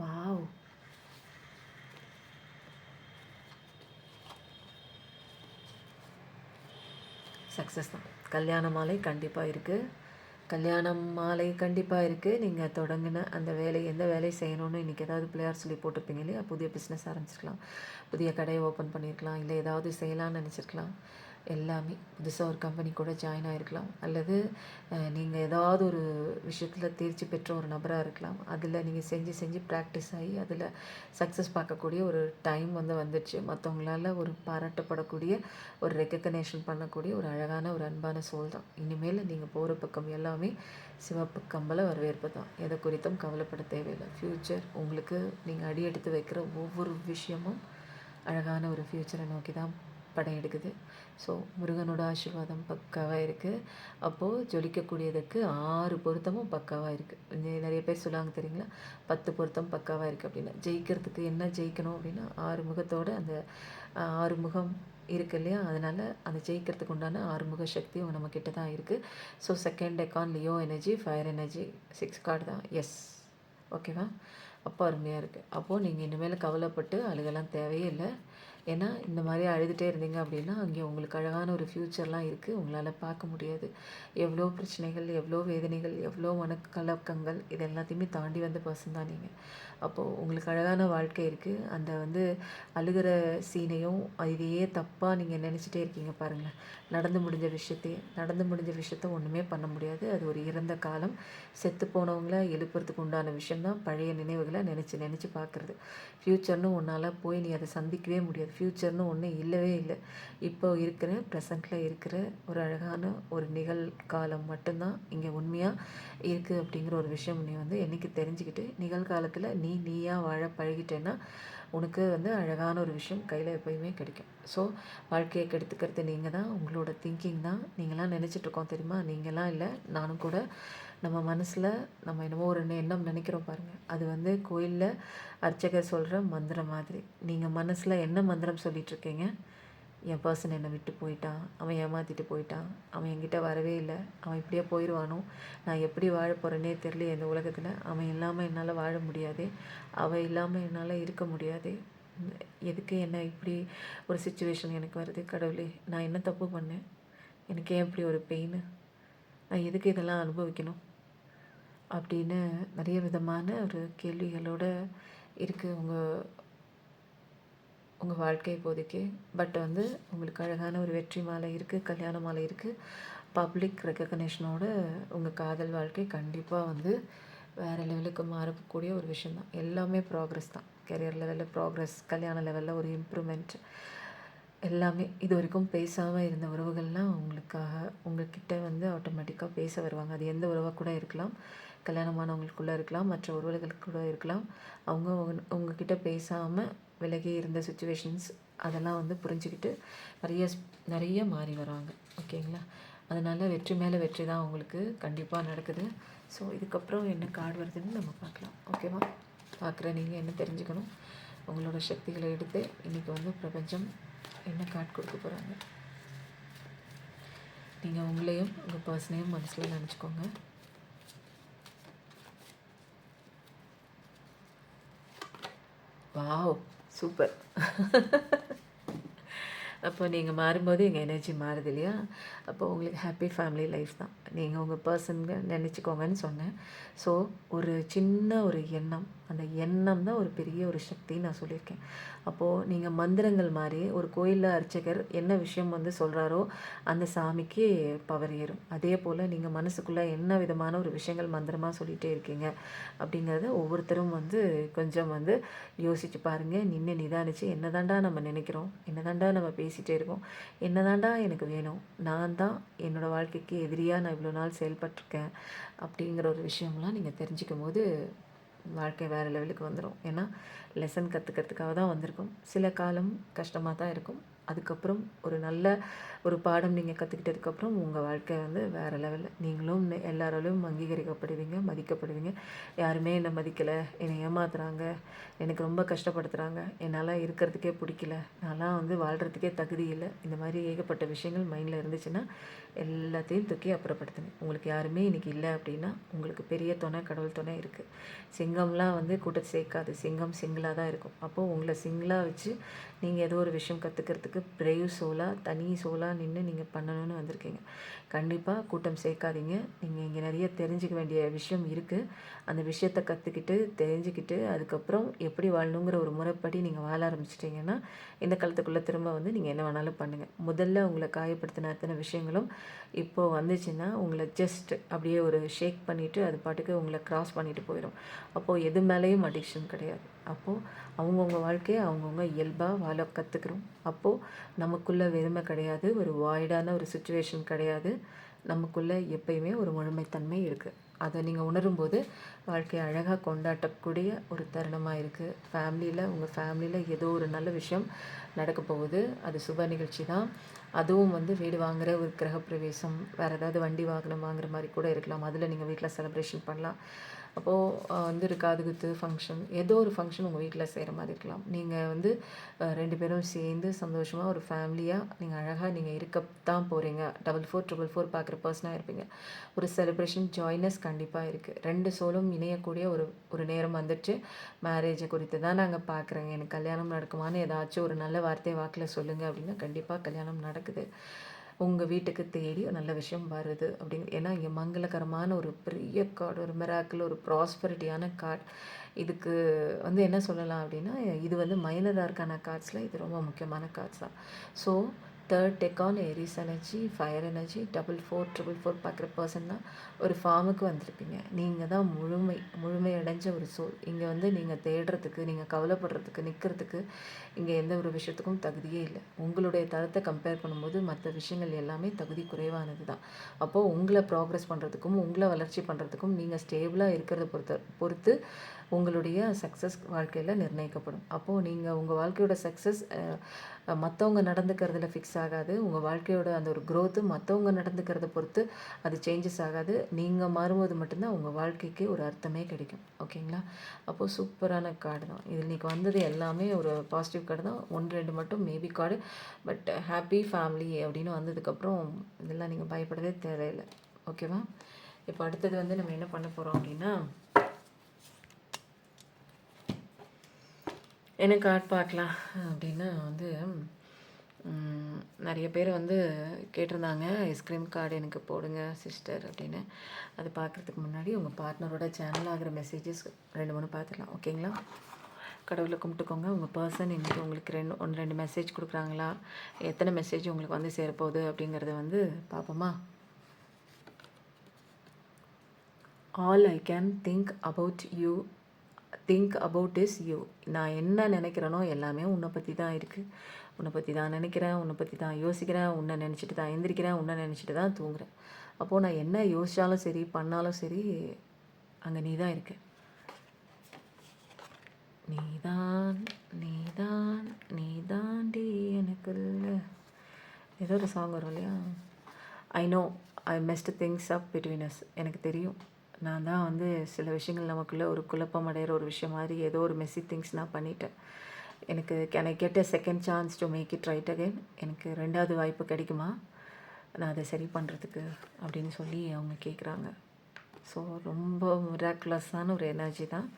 வாவ்! சக்ஸஸ் தான். கல்யாண மாலை கண்டிப்பாக இருக்குது. நீங்கள் தொடங்கின அந்த வேலை எந்த வேலை செய்யணும்னு இன்றைக்கி ஏதாவது பிள்ளையார் சொல்லி போட்டிருப்பீங்க இல்லையா? புதிய பிஸ்னஸ் ஆரம்பிச்சிருக்கலாம், புதிய கடையை ஓப்பன் பண்ணியிருக்கலாம், இல்லை ஏதாவது செய்யலாம்னு நினச்சிருக்கலாம். எல்லாமே புதுசாக ஒரு கம்பெனி கூட ஜாயின் ஆகிருக்கலாம், அல்லது நீங்கள் ஏதாவது ஒரு விஷயத்தில் தேர்ச்சி பெற்ற ஒரு நபராக இருக்கலாம். அதில் நீங்கள் செஞ்சு ப்ராக்டிஸ் ஆகி அதில் சக்ஸஸ் பார்க்கக்கூடிய ஒரு டைம் வந்து வந்துடுச்சு. மற்றவங்களால் ஒரு பாராட்டப்படக்கூடிய ஒரு ரெக்கக்னேஷன் பண்ணக்கூடிய ஒரு அழகான ஒரு அன்பான சோல் தான். இனிமேல் நீங்கள் போகிற பக்கம் எல்லாமே சிவப்பு கம்பள வரவேற்பு தான். எதை குறித்தும் கவலைப்பட தேவையில்லை. ஃப்யூச்சர் உங்களுக்கு நீங்கள் அடி எடுத்து வைக்கிற ஒவ்வொரு விஷயமும் அழகான ஒரு ஃப்யூச்சரை நோக்கி தான் படம் எடுக்குது. ஸோ முருகனோட ஆசீர்வாதம் பக்காவாக இருக்குது. அப்போது ஜொலிக்கக்கூடியதுக்கு 6 பொருத்தமும் பக்காவாக இருக்குது. நிறைய பேர் சொல்லுவாங்க தெரியுங்களா, 10 பொருத்தம் பக்காவாக இருக்குது அப்படின்னு. ஜெயிக்கிறதுக்கு என்ன ஜெயிக்கணும் அப்படின்னா 6 முகத்தோடு அந்த 6 முகம் இருக்குது இல்லையா? அதனால் அந்த ஜெயிக்கிறதுக்கு உண்டான 6 முக சக்தியும் நம்மக்கிட்ட தான் இருக்குது. So second Deccan Leo energy, fire energy, 6 card தான். எஸ், ஓகேவா? அப்போ அருமையாக இருக்குது. அப்போது நீங்கள் இனிமேல் கவலைப்பட்டு அழுகலாம் தேவையே இல்லை. ஏன்னா இந்த மாதிரி அழுதுகிட்டே இருந்தீங்க அப்படின்னா அங்கே உங்களுக்கு அழகான ஒரு ஃப்யூச்சர்லாம் இருக்குது. உங்களால் பார்க்க முடியாது. எவ்வளோ பிரச்சனைகள், எவ்வளோ வேதனைகள், எவ்வளோ மனக்கலக்கங்கள், இது எல்லாத்தையுமே தாண்டி வந்த பர்சன் தான் நீங்கள். அப்போது உங்களுக்கு அழகான வாழ்க்கை இருக்குது. அந்த வந்து அழுகிற சீனையும் இதையே தப்பாக நீங்கள் நினச்சிட்டே இருக்கீங்க பாருங்கள். நடந்து முடிஞ்ச விஷயத்த ஒன்றுமே பண்ண முடியாது. அது ஒரு இறந்த காலம். செத்து போனவங்கள எழுப்புறதுக்கு உண்டான விஷயந்தான் பழைய நினைவுகளை நினச்சி பார்க்குறது. ஃப்யூச்சர்னு ஒன்றால் போய் நீ அதை சந்திக்கவே முடியாது. ஃப்யூச்சர்னு ஒன்று இல்லவே இல்லை. இப்போ இருக்கிற ப்ரெசண்ட்டில் இருக்கிற ஒரு அழகான ஒரு நிகழ்காலம் மட்டும்தான் இங்கே உண்மையாக இருக்குது அப்படிங்கிற ஒரு விஷயம் நீ வந்து என்றைக்கு தெரிஞ்சுக்கிட்டு நிகழ்காலத்தில் நீயாக வாழ பழகிட்டேன்னா உனக்கு வந்து அழகான ஒரு விஷயம் கையில் எப்போயுமே கிடைக்கும். ஸோ வாழ்க்கையை கெடுத்துக்கிறது நீங்கள் தான், உங்களோட திங்கிங் தான். நீங்களாம் நினச்சிட்ருக்கோம் தெரியுமா, நீங்களாம் இல்லை, நானும் கூட. நம்ம மனசில் நம்ம என்னமோ ஒரு எண்ணம் நினைக்கிறோம் பாருங்கள், அது வந்து கோயிலில் அர்ச்சகர் சொல்கிற மந்திரம் மாதிரி. நீங்கள் மனசில் என்ன மந்திரம் சொல்லிகிட்ருக்கீங்க? என் பர்சன் என்னை விட்டு போயிட்டான், அவன் ஏமாற்றிட்டு போயிட்டான், அவன் என்கிட்ட வரவே இல்லை, அவன் இப்படியே போயிடுவானோ, நான் எப்படி வாழ போகிறேனே தெரியல இந்த உலகத்தில், அவன் இல்லாமல் என்னால் வாழ முடியாதே, அவள் இல்லாமல் என்னால் இருக்க முடியாதே, எதுக்கு என்ன இப்படி ஒரு சுச்சுவேஷன் எனக்கு வருது கடவுளே, நான் என்ன தப்பு பண்ணேன், எனக்கு ஏன் இப்படி ஒரு பெயின், நான் எதுக்கு இதெல்லாம் அனுபவிக்கணும் அப்படின்னு நிறைய விதமான ஒரு கேள்விகளோடு இருக்குது உங்கள் வாழ்க்கை இப்போதைக்கு. பட் வந்து உங்களுக்கு அழகான ஒரு வெற்றி மாலை இருக்குது, கல்யாண மாலை இருக்குது, பப்ளிக் ரெக்கக்னேஷனோட உங்கள் காதல் வாழ்க்கை கண்டிப்பாக வந்து வேறு லெவலுக்கு மாறக்கூடிய ஒரு விஷயந்தான். எல்லாமே ப்ராக்ரஸ் தான். கெரியர் லெவலில் ப்ராக்ரஸ், கல்யாண லெவலில் ஒரு இம்ப்ரூவ்மெண்ட், எல்லாமே. இது வரைக்கும் பேசாமல் இருந்த உறவுகள்லாம் உங்களுக்காக உங்கள்கிட்ட வந்து ஆட்டோமேட்டிக்காக பேச வருவாங்க. அது எந்த உறவாக கூட இருக்கலாம், கல்யாணமானவங்களுக்குள்ளே இருக்கலாம், மற்ற உறவுகளுக்கு கூட இருக்கலாம். அவங்க உங்ககிட்ட பேசாமல் விலகி இருந்த சுச்சுவேஷன்ஸ் அதெல்லாம் வந்து புரிஞ்சுக்கிட்டு நிறைய மாறி வராங்க. ஓகேங்களா? அதனால் வெற்றி மேலே வெற்றி தான் உங்களுக்கு கண்டிப்பாக நடக்குது. ஸோ இதுக்கப்புறம் என்ன கார்டு வருதுன்னு நம்ம பார்க்கலாம். ஓகேவா? பார்க்குற நீங்கள் என்ன தெரிஞ்சுக்கணும், உங்களோட சக்திகளை எடுத்து இன்றைக்கி வந்து பிரபஞ்சம் என்ன கார்டு கொடுக்க போகிறாங்க. நீங்கள் உங்களையும் உங்கள் பர்சனையும் மனசில் நினச்சிக்கோங்க. Wow, super. அப்போ நீங்கள் மாறும்போது எங்கள் எனர்ஜி மாறுது இல்லையா? அப்போ உங்களுக்கு ஹாப்பி ஃபேமிலி லைஃப் தான். நீங்கள் உங்கள் பர்சனுங்க நினச்சிக்கோங்கன்னு சொன்னேன். ஸோ ஒரு சின்ன ஒரு எண்ணம், அந்த எண்ணம் தான் ஒரு பெரிய ஒரு சக்தின்னு நான் சொல்லியிருக்கேன். அப்போது நீங்கள் மந்திரங்கள் மாதிரி ஒரு கோயிலில் அர்ச்சகர் என்ன விஷயம் வந்து சொல்கிறாரோ அந்த சாமிக்கு பவர் ஏறும். அதே போல் நீங்கள் மனசுக்குள்ளே என்ன விதமான ஒரு விஷயங்கள் மந்திரமாக சொல்லிகிட்டே இருக்கீங்க அப்படிங்கிறத ஒவ்வொருத்தரும் வந்து கொஞ்சம் வந்து யோசித்து பாருங்கள். நின்று நிதானித்து என்னதாண்டா நம்ம நினைக்கிறோம், என்னதாண்டா நம்ம பேசிகிட்டே இருக்கோம், என்னதாண்டா எனக்கு வேணும், நான் தான் என்னோடய வாழ்க்கைக்கு எதிரியாக நான் இவ்வளோ நாள் செயல்பட்டிருக்கேன் அப்படிங்கிற ஒரு விஷயம்லாம் நீங்கள் தெரிஞ்சுக்கும் போது வாழ்க்கை வேறு லெவலுக்கு வந்துடும். ஏன்னா லெசன் கற்றுக்கிறதுக்காக தான் வந்திருக்கோம். சில காலம் கஷ்டமாக தான் இருக்கும். அதுக்கப்புறம் ஒரு நல்ல ஒரு பாடம் நீங்கள் கற்றுக்கிட்டதுக்கப்புறம் உங்கள் வாழ்க்கை வந்து வேறு லெவலில் நீங்களும் எல்லாராலையும் அங்கீகரிக்கப்படுவீங்க, மதிக்கப்படுவீங்க. யாருமே என்னை மதிக்கலை, என்னை ஏமாத்துறாங்க, எனக்கு ரொம்ப கஷ்டப்படுத்துகிறாங்க, என்னால் இருக்கிறதுக்கே பிடிக்கல, நான்லாம் வந்து வாழ்கிறதுக்கே தகுதி இல்லை, இந்த மாதிரி ஏகப்பட்ட விஷயங்கள் மைண்டில் இருந்துச்சுன்னா எல்லாத்தையும் தூக்கி அப்புறப்படுத்துங்க. உங்களுக்கு யாருமே இன்றைக்கி இல்லை அப்படின்னா உங்களுக்கு பெரிய துணை, கடவுள் துணை இருக்குது. சிங்கம்லாம் வந்து கூட்டத்தை சேர்க்காது, சிங்கம் சிங்கிளாக தான் இருக்கும். அப்போது உங்களை சிங்கிளாக வச்சு நீங்கள் ஏதோ ஒரு விஷயம் கற்றுக்கிறதுக்கு பிரைவ் சோலாக, தனி சோலாக நின்று நீங்கள் பண்ணணும்னு வந்திருக்கீங்க. கண்டிப்பாக கூட்டம் சேர்க்காதீங்க. நீங்கள் இங்கே நிறைய தெரிஞ்சுக்க வேண்டிய விஷயம் இருக்குது. அந்த விஷயத்தை கற்றுக்கிட்டு தெரிஞ்சுக்கிட்டு அதுக்கப்புறம் எப்படி வாழணுங்கிற ஒரு முறைப்படி நீங்கள் வாழ ஆரம்பிச்சிட்டிங்கன்னா இந்த காலத்துக்குள்ளே திரும்ப வந்து நீங்கள் என்ன வேணாலும் பண்ணுங்கள். முதல்ல உங்களை காயப்படுத்தின அத்தனை விஷயங்களும் இப்போது வந்துச்சுன்னா உங்களை ஜஸ்ட் அப்படியே ஒரு ஷேக் பண்ணிவிட்டு அது பாட்டுக்கு உங்களை க்ராஸ் பண்ணிட்டு போயிடும். அப்போது எது மேலேயும் அடிக்ஷன் கிடையாது. அப்போது அவங்கவுங்க வாழ்க்கையை அவங்கவுங்க இயல்பாக வாழ கற்றுக்குறோம். அப்போது நமக்குள்ளே வெறுமை கிடையாது, ஒரு வாய்டான ஒரு சுச்சுவேஷன் கிடையாது. நமக்குள்ளே எப்பயுமே ஒரு முழுமைத்தன்மை இருக்குது. அதை நீங்கள் உணரும்போது வாழ்க்கையை அழகாக கொண்டாடக்கூடிய ஒரு தருணமாக இருக்குது. உங்கள் ஃபேமிலியில் ஏதோ ஒரு நல்ல விஷயம் நடக்க போகுது. அது சுப நிகழ்ச்சி தான். அதுவும் வந்து வீடு வாங்குகிற ஒரு கிரகப்பிரவேசம், வேறு ஏதாவது வண்டி வாகனம் வாங்குகிற மாதிரி கூட இருக்கலாம். அதில் நீங்கள் வீட்டில் செலிப்ரேஷன் பண்ணலாம். அப்போது வந்து ஒரு காதுகுத்து ஃபங்க்ஷன், ஏதோ ஒரு ஃபங்க்ஷன் உங்கள் வீட்டில் செய்கிற மாதிரி இருக்கலாம். நீங்கள் வந்து 2 பேரும் சேர்ந்து சந்தோஷமாக ஒரு ஃபேமிலியாக நீங்கள் அழகாக நீங்கள் இருக்கத்தான் போகிறீங்க. 4444 பார்க்குற பர்சனாக இருப்பீங்க. ஒரு செலிப்ரேஷன் ஜாய்னஸ் கண்டிப்பாக இருக்குது. 2 சோலும் இணையக்கூடிய ஒரு நேரம் வந்துடுச்சு. மேரேஜை குறித்து தான் நாங்கள் பார்க்குறேங்க, எனக்கு கல்யாணம் நடக்குமான்னு ஏதாச்சும் ஒரு நல்ல வார்த்தை வாக்கில் சொல்லுங்கள் அப்படின்னா கண்டிப்பாக கல்யாணம் நடக்குது. உங்கள் வீட்டுக்கு தேடி நல்ல விஷயம் வருது அப்படிங்க. ஏன்னா இங்கே மங்களகரமான ஒரு பெரிய கார்டு, ஒரு மிராக்கிள், ஒரு ப்ராஸ்பரிட்டியான கார்டு. இதுக்கு வந்து என்ன சொல்லலாம் அப்படின்னா, இது வந்து மைனர் ஆர்கான கார்ட்ஸில் இது ரொம்ப முக்கியமான கார்ட்ஸ் தான். So third decan Aries energy, fire energy, 4444 பார்க்குற பர்சன் தான் ஒரு ஃபார்முக்கு வந்திருப்பீங்க. நீங்கள் தான் முழுமையடைஞ்ச ஒரு சோல். இங்கே வந்து நீங்கள் தேடுறதுக்கு, நீங்கள் கவலைப்படுறதுக்கு, நிற்கிறதுக்கு இங்கே எந்த ஒரு விஷயத்துக்கும் தகுதியே இல்லை. உங்களுடைய தரத்தை கம்பேர் பண்ணும்போது மற்ற விஷயங்கள் எல்லாமே தகுதி குறைவானது தான். அப்போது உங்களை ப்ராக்ரெஸ் பண்ணுறதுக்கும், உங்களை வளர்ச்சி பண்ணுறதுக்கும் நீங்கள் ஸ்டேபிளாக இருக்கிறத பொறுத்து உங்களுடைய சக்ஸஸ் வாழ்க்கையில் நிர்ணயிக்கப்படும். அப்போது நீங்கள் உங்கள் வாழ்க்கையோட சக்ஸஸ் மற்றவங்க நடந்துக்கிறதுல ஃபிக்ஸ் ஆகாது. உங்கள் வாழ்க்கையோட அந்த ஒரு க்ரோத்து மற்றவங்க நடந்துக்கிறத பொறுத்து அது சேஞ்சஸ் ஆகாது. நீங்கள் மாறும்போது மட்டும்தான் உங்கள் வாழ்க்கைக்கு ஒரு அர்த்தமே கிடைக்கும். ஓகேங்களா? அப்போது சூப்பரான கார்டு தான் இதில். இன்றைக்கி வந்தது எல்லாமே ஒரு பாசிட்டிவ் கார்டு தான். 1-2 மட்டும் maybe card. But happy family அப்படின்னு வந்ததுக்கப்புறம் இதெல்லாம் நீங்கள் பயப்படவே தேவையில்லை. ஓகேவா? இப்போ அடுத்தது வந்து நம்ம என்ன பண்ண போகிறோம் அப்படின்னா, என்ன கார்டு பார்க்கலாம் அப்படின்னா வந்து நிறைய பேர் வந்து கேட்டிருந்தாங்க, ஐஸ்கிரீம் கார்டு எனக்கு போடுங்க சிஸ்டர் அப்படின்னு. அது பார்க்குறதுக்கு முன்னாடி உங்கள் பார்ட்னரோட சேனல் ஆகிற மெசேஜஸ் 2-3 பார்த்துக்கலாம். ஓகேங்களா? கடவுளை கும்பிட்டுக்கோங்க. உங்கள் பர்சன் இன்றைக்கி உங்களுக்கு 1-2 மெசேஜ் கொடுக்குறாங்களா, எத்தனை மெசேஜ் உங்களுக்கு வந்து சேரப்போகுது அப்படிங்கிறத வந்து பார்ப்போமா? All I can think about is you. நான் என்ன நினைக்கிறேனோ எல்லாமே உன்னை பற்றி தான் இருக்குது. உன்னை பற்றி தான் நினைக்கிறேன், உன்னை பற்றி தான் யோசிக்கிறேன், உன்னை நினச்சிட்டு தான் எந்திரிக்கிறேன், உன்னை நினச்சிட்டு தான் தூங்குறேன். அப்போது நான் என்ன யோசித்தாலும் சரி, பண்ணாலும் சரி, அங்கே நீ தான் இருக்க. நீதான் நீதான் நீதாண்டி எனக்கு ஏதோ ஒரு சாங் வரும் இல்லையா? I know I மெஸ்ட் things up between as. எனக்கு தெரியும், நான் தான் வந்து சில விஷயங்கள் நமக்குள்ளே ஒரு குழப்பம் அடைகிற ஒரு விஷயம் மாதிரி ஏதோ ஒரு மெஸ்ஸி திங்ஸ் நான் பண்ணிட்டேன். எனக்கு can I get a second chance to make it right again? எனக்கு 2வது வாய்ப்பு கிடைக்குமா நான் அதை சரி பண்ணுறதுக்கு அப்படின்னு சொல்லி அவங்க கேட்குறாங்க. ஸோ ரொம்ப மிராக்குலஸான ஒரு எனர்ஜி தான்.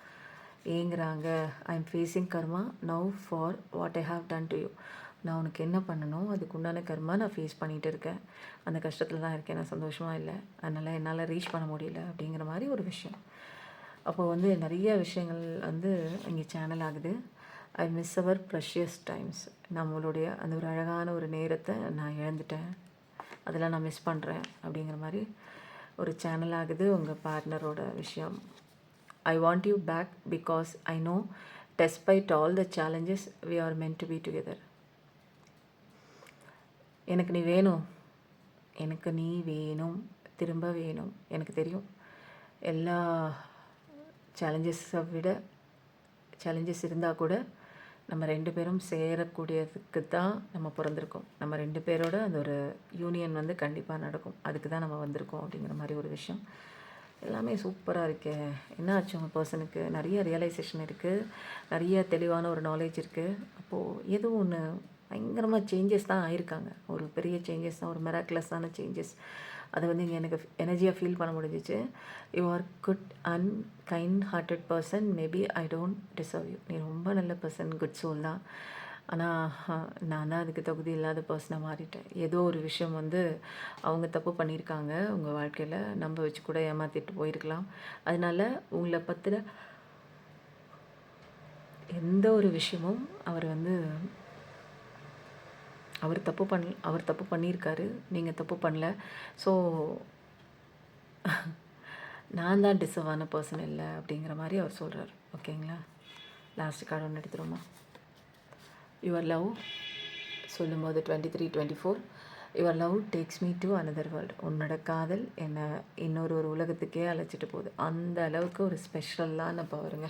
ஏங்குறாங்க. I'm facing karma now for what I have done to you. நான் உனக்கு என்ன பண்ணணும், அதுக்கு உண்டான கர்மா நான் ஃபேஸ் பண்ணிகிட்டு இருக்கேன். அந்த கஷ்டத்தில் தான் இருக்கேன், நான் சந்தோஷமாக இல்லை, அதனால் என்னால் ரீச் பண்ண முடியல அப்படிங்கிற மாதிரி ஒரு விஷயம். அப்போ வந்து நிறைய விஷயங்கள் வந்து இங்கே சேனல் ஆகுது. I miss our precious times. நம்மளுடைய அந்த ஒரு அழகான ஒரு நேரத்தை நான் இழந்துட்டேன், அதெல்லாம் நான் மிஸ் பண்ணுறேன் அப்படிங்கிற மாதிரி ஒரு சேனல் ஆகுது. உங்கள் பார்ட்னரோட விஷயம். I want you back because I know despite all the challenges we are meant to be together. எனக்கு நீ வேணும், திரும்ப வேணும். எனக்கு தெரியும், எல்லா சேலஞ்சஸ் இருந்தால் கூட நம்ம 2 பேரும் சேரக்கூடியதுக்கு தான் நம்ம பிறந்திருக்கோம். நம்ம 2 பேரோட அந்த ஒரு யூனியன் வந்து கண்டிப்பாக நடக்கும். அதுக்கு தான் நம்ம வந்திருக்கோம் அப்படிங்கிற மாதிரி ஒரு விஷயம். எல்லாமே சூப்பராக இருக்கே. என்ன ஆச்சு உங்கள் பர்சனுக்கு? நிறைய ரியலைசேஷன் இருக்குது, நிறைய தெளிவான ஒரு நாலேஜ் இருக்குது. அப்போது ஏதோ ஒன்று பயங்கரமாக சேஞ்சஸ் தான் ஆயிருக்காங்க. ஒரு பெரிய சேஞ்சஸ் தான், ஒரு மிராக்குலஸான சேஞ்சஸ். அதை வந்து இங்கே எனக்கு எனர்ஜியாக ஃபீல் பண்ண முடிஞ்சிச்சு. You are good and kind hearted person. Maybe I don't deserve you. நீ ரொம்ப நல்ல பர்சன், குட் சோல் தான். ஆனால் நான் தான் அதுக்கு தகுதி இல்லாத பர்சனாக மாறிட்டேன். ஏதோ ஒரு விஷயம் வந்து அவங்க தப்பு பண்ணியிருக்காங்க உங்கள் வாழ்க்கையில், நம்ப வச்சு கூட ஏமாற்றிட்டு போயிருக்கலாம். அதனால் உங்களை பற்றின எந்த ஒரு விஷயமும் அவர் தப்பு பண்ணியிருக்காரு, நீங்கள் தப்பு பண்ணல. ஸோ நான் தான் டிசர்வான பர்சன் இல்லை அப்படிங்கிற மாதிரி அவர் சொல்கிறார். ஓகேங்களா? லாஸ்ட் கார்டு ஒன்று எடுத்துருமா? யுவர் லவ் சொல்லும்போது 23-24, your love tax me to another world. உன்னோட காதல் என்னை இன்னொரு உலகத்துக்கே அழைச்சிட்டு போகுது. அந்த அளவுக்கு ஒரு ஸ்பெஷலான பவருங்க.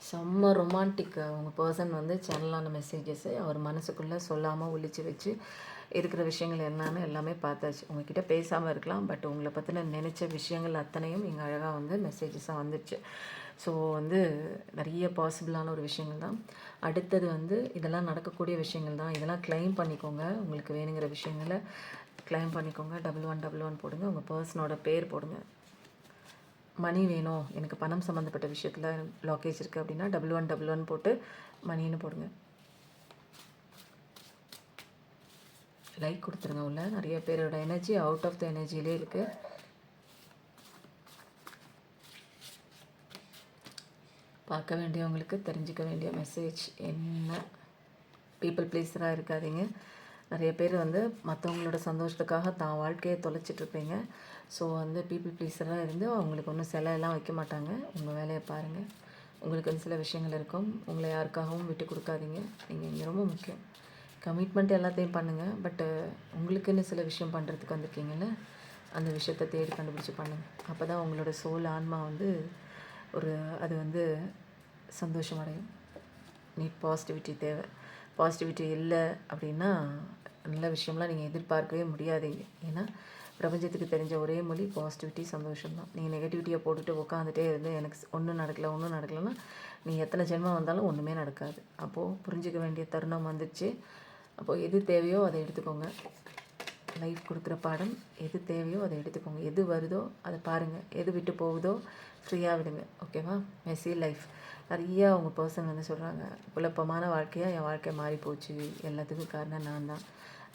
செம்ம ரொமான்டிக். உங்கள் பர்சன் வந்து சேனலான மெசேஜஸ்ஸு அவர் மனசுக்குள்ளே சொல்லாமல் ஒழிச்சு வச்சு இருக்கிற விஷயங்கள் எல்லாமே பார்த்தாச்சு. உங்ககிட்ட பேசாமல் இருக்கலாம், பட் உங்களை பற்றின நினச்ச விஷயங்கள் அத்தனையும் இங்கே அழகாக வந்து மெசேஜஸாக வந்துடுச்சு. ஸோ வந்து நிறைய பாசிபிளான ஒரு விஷயங்கள் தான். அடுத்தது வந்து இதெல்லாம் நடக்கக்கூடிய விஷயங்கள் தான். இதெல்லாம் கிளைம் பண்ணிக்கோங்க. உங்களுக்கு வேணுங்கிற விஷயங்களை கிளைம் பண்ணிக்கோங்க. 1111 போடுங்க. உங்கள் பர்சனோட பேர் போடுங்க. மணி வேணும், எனக்கு பணம் சம்மந்தப்பட்ட விஷயத்தில் ப்ளாக்கேஜ் இருக்குது அப்படின்னா 1111 போட்டு மணின்னு போடுங்க. லைக் கொடுத்துருங்க. உள்ள நிறைய பேரோட எனர்ஜி அவுட் ஆஃப் த எனர்ஜிலே இருக்குது. பார்க்க வேண்டியவங்களுக்கு தெரிஞ்சிக்க வேண்டிய மெசேஜ் என்ன? பீப்புள் ப்ளீஸராக இருக்காதீங்க. நிறைய பேர் வந்து மற்றவங்களோட சந்தோஷத்துக்காக தான் வாழ்க்கையை தொலைச்சிட்ருப்பீங்க. ஸோ வந்து பீப்புள் ப்ளீஸராக இருந்து அவங்களுக்கு ஒன்றும் சிலையெல்லாம் வைக்க மாட்டாங்க. உங்கள் வேலையை பாருங்கள். உங்களுக்குன்னு சில விஷயங்கள் இருக்கும். உங்களை யாருக்காகவும் விட்டு கொடுக்காதீங்க. நீங்கள் இங்கே ரொம்ப முக்கியம். கமிட்மெண்ட் எல்லாத்தையும் பண்ணுங்கள். பட்டு உங்களுக்குன்னு சில விஷயம் பண்ணுறதுக்கு வந்திருக்கீங்கல்ல, அந்த விஷயத்தை தேடி கண்டுபிடிச்சி பண்ணுங்கள். அப்போ தான் உங்களோட சோல் ஆன்மா வந்து அது வந்து சந்தோஷம் அடையும். பாசிட்டிவிட்டி தேவை. பாசிட்டிவிட்டி இல்லை அப்படின்னா நல்ல விஷயம்லாம் நீங்கள் எதிர்பார்க்கவே முடியாதீங்க. ஏன்னா பிரபஞ்சத்துக்கு தெரிஞ்ச ஒரே மொழி பாசிட்டிவிட்டி, சந்தோஷம்தான். நீங்கள் நெகட்டிவிட்டியை போட்டுட்டு உட்காந்துட்டே இருந்து எனக்கு ஒன்றும் நடக்கலைன்னா நீங்கள் எத்தனை ஜென்மம் வந்தாலும் ஒன்றுமே நடக்காது. அப்போது புரிஞ்சிக்க வேண்டிய தருணம் வந்துடுச்சு. அப்போது எது தேவையோ அதை எடுத்துக்கோங்க. லைஃப் கொடுக்குற பாடம் எது தேவையோ அதை எடுத்துக்கோங்க. எது வருதோ அதை பாருங்கள். எது விட்டு போகுதோ ஃப்ரீயாக விடுங்க. ஓகேவா? Messi life. நிறையா அவங்க பர்சன் வந்து சொல்கிறாங்க, குழப்பமான வாழ்க்கையாக என் வாழ்க்கை மாறி போச்சு, எல்லாத்துக்கும் காரணம் நான் தான்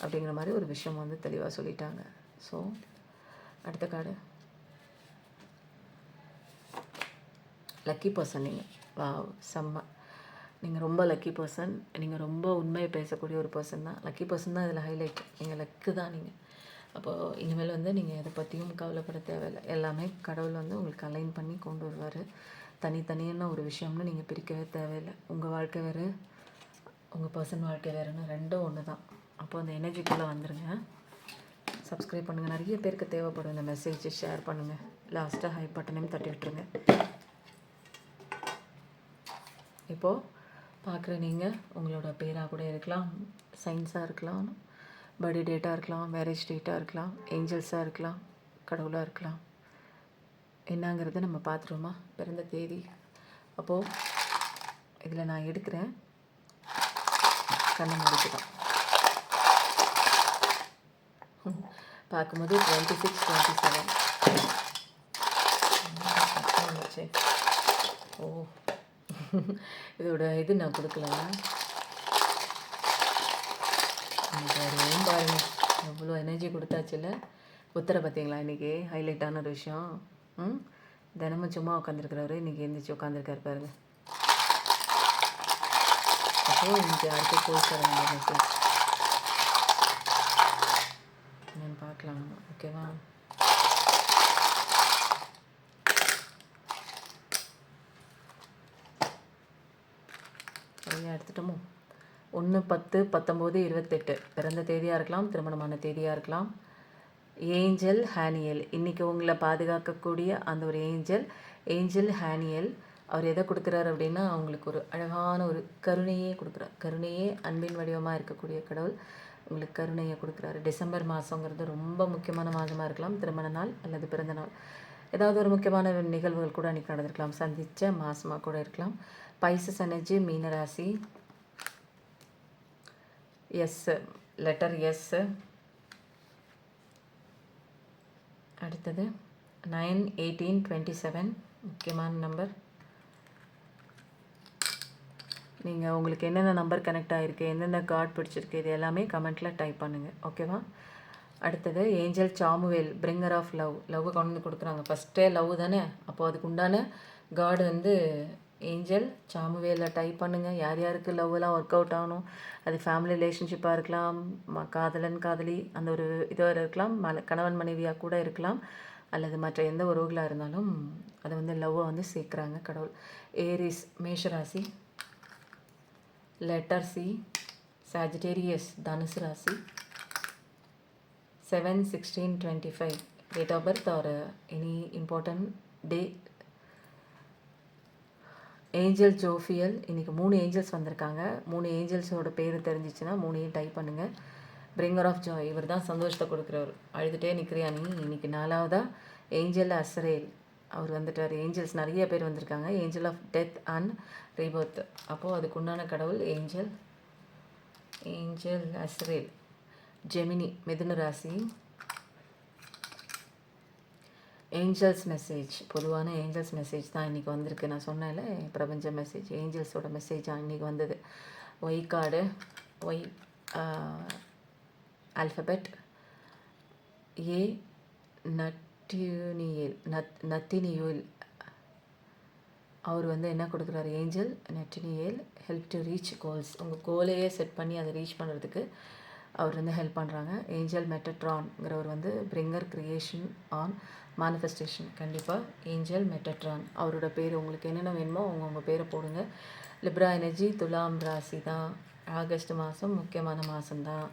அப்படிங்கிற மாதிரி ஒரு விஷயம் வந்து தெளிவாக சொல்லிட்டாங்க. ஸோ அடுத்த கார்டு லக்கி பர்சன். நீங்கள் வா செம்ம, நீங்கள் ரொம்ப லக்கி பர்சன். நீங்கள் ரொம்ப உண்மையை பேசக்கூடிய ஒரு பர்சன் தான். லக்கி பர்சன் தான் இதில் ஹைலைட். நீங்கள் லக்கு தான் நீங்கள். அப்போது இனிமேல் வந்து நீங்கள் எதை பற்றியும் கவலைப்பட தேவையில்லை. எல்லாமே கடவுள் வந்து உங்களுக்கு அலைன் பண்ணி கொண்டு வருவார். தனித்தனியான ஒரு விஷயம்னு நீங்கள் பிரிக்கவே தேவையில்லை. உங்கள் வாழ்க்கை வேறு, உங்கள் பர்சன் வாழ்க்கை வேறுன்னு ரெண்டும் ஒன்று தான். அப்போது அந்த எனர்ஜிக்குள்ளே வந்துடுங்க. சப்ஸ்கிரைப் பண்ணுங்கள். நிறைய பேருக்கு தேவைப்படும் இந்த மெசேஜ். ஷேர் பண்ணுங்கள். லாஸ்ட்டாக ஹை பட்டனையும் தட்டி விட்டுருங்க. இப்போது பார்க்குற நீங்கள் உங்களோட பேராக கூட இருக்கலாம், சயின்ஸாக இருக்கலாம், பர்த்டே டேட்டாக இருக்கலாம், மேரேஜ் டேட்டாக இருக்கலாம், ஏஞ்சல்ஸாக இருக்கலாம், கடவுளாக இருக்கலாம். என்னங்கிறத நம்ம பார்த்துருவோமா? பிறந்த தேதி. அப்போது இதில் நான் எடுக்கிறேன். கண்ணை முடிச்சுதான் பார்க்கும்போது 26, 27. ஓ, இதோட இது நான் கொடுக்கல. பாருங்க எவ்வளோ எனர்ஜி கொடுத்தாச்சுல்ல. உத்தர பார்த்தீங்களா? இன்றைக்கி ஹைலைட்டான ஒரு விஷயம். தினமும் சும்மா உட்காந்துருக்குறவர் இன்றைக்கி எழுந்திரிச்சு உட்காந்துருக்காரு பாருங்க. அப்போது இன்றைக்கி யாருக்கும் போய் தராங்க மெசேஜ் என்னென்னு பார்க்கலாம். ஓகேவா? சரியாக எடுத்துட்டோமோ? 1, 10, 19, 28 பிறந்த தேதியாக இருக்கலாம், திருமணமான தேதியாக இருக்கலாம். ஏஞ்சல் ஹேனியல், இன்றைக்கி உங்களை பாதுகாக்கக்கூடிய அந்த ஒரு ஏஞ்சல் ஹேனியல். அவர் எதை கொடுக்குறாரு அப்படின்னா, அவங்களுக்கு ஒரு அழகான ஒரு கருணையே கொடுக்குறார். கருணையே அன்பின் வடிவமாக இருக்கக்கூடிய கடவுள் உங்களுக்கு கருணையை கொடுக்குறாரு. டிசம்பர் மாதங்கிறது ரொம்ப முக்கியமான மாதமாக இருக்கலாம். திருமண நாள் அல்லது பிறந்த நாள், ஏதாவது ஒரு முக்கியமான நிகழ்வுகள் கூட அன்றைக்கி நடந்திருக்கலாம். சந்தித்த மாதமாக கூட இருக்கலாம். பைசஸ் எனர்ஜி, மீனராசி. S, letter S. அடுத்தது 9, 18, 27 முக்கியமான நம்பர். நீங்கள் உங்களுக்கு என்னென்ன நம்பர் கனெக்ட் ஆகிருக்கு, எந்தெந்த கார்டு பிடிச்சிருக்கு, இது எல்லாமே கமெண்ட்டில் டைப் பண்ணுங்கள். ஓகேவா? அடுத்தது angel Samuel, bringer of love. லவ்வை கொண்டு வந்து கொடுக்குறாங்க. ஃபஸ்ட்டே லவ் தானே, அப்போது அதுக்கு உண்டான கார்டு வந்து ஏஞ்சல் சாமுவேலில் டைப் பண்ணுங்கள். யார் யாருக்கு லவ்லாம் ஒர்க் அவுட் ஆகணும், அது ஃபேமிலி ரிலேஷன்ஷிப்பாக இருக்கலாம், காதலன் காதலி அந்த ஒரு இதாக இருக்கலாம், கணவன் மனைவியாக கூட இருக்கலாம், அல்லது மற்ற எந்த உறவுகளாக இருந்தாலும் அதை வந்து லவ்வை வந்து சேர்க்குறாங்க கடவுள். ஏரிஸ், மேஷராசி. Letter C. சாஜிடேரியஸ், தனுசு ராசி. 7, 16, 25 date of birth or any important day. Angel Jophiel, இன்றைக்கி 3 ஏஞ்சல்ஸ் வந்திருக்காங்க. 3 ஏஞ்சல்ஸோட பேர் தெரிஞ்சிச்சுன்னா 3ஐயும் டைப் பண்ணுங்கள். பிரிங்கர் ஆஃப் ஜாய், இவர் தான் சந்தோஷத்தை கொடுக்குறவர். அழுதுகிட்டே நிற்கிறியா நீ? இன்றைக்கி 4வதாக ஏஞ்சல் அஸ்ரேல் அவர் வந்துட்டார். ஏஞ்சல்ஸ் நிறைய பேர் வந்திருக்காங்க. Angel of death and rebirth. அப்போது அதுக்கு உண்டான கடவுள் ஏஞ்சல் அஸ்ரேல். ஜெமினி, மிதுன ராசி. ஏஞ்சல்ஸ் மெசேஜ், பொதுவான ஏஞ்சல்ஸ் மெசேஜ் தான் இன்றைக்கி வந்திருக்கு. நான் சொன்னேன்ல, பிரபஞ்ச மெசேஜ், ஏஞ்சல்ஸோட மெசேஜ் தான் இன்றைக்கி வந்தது. Y card, Y alphabet. A Nathaniel. அவர் வந்து என்ன கொடுக்குறாரு? Angel Nathaniel, help to reach goals. உங்கள் கோலையே செட் பண்ணி அதை ரீச் பண்ணுறதுக்கு அவர் வந்து ஹெல்ப் பண்ணுறாங்க. ஏஞ்சல் மெட்டட்ரான்ங்கிறவர் வந்து பிரிங்கர் கிரியேஷன் ஆன் மேனிஃபெஸ்டேஷன். கண்டிப்பாக ஏஞ்சல் மெட்டட்ரான் அவரோட பேர் உங்களுக்கு என்னென்ன வேணுமோ அவங்கவுங்க பேரை போடுங்க. லிப்ரா எனர்ஜி துலாம் ராசி தான். ஆகஸ்ட் மாதம் முக்கியமான மாதம்தான்.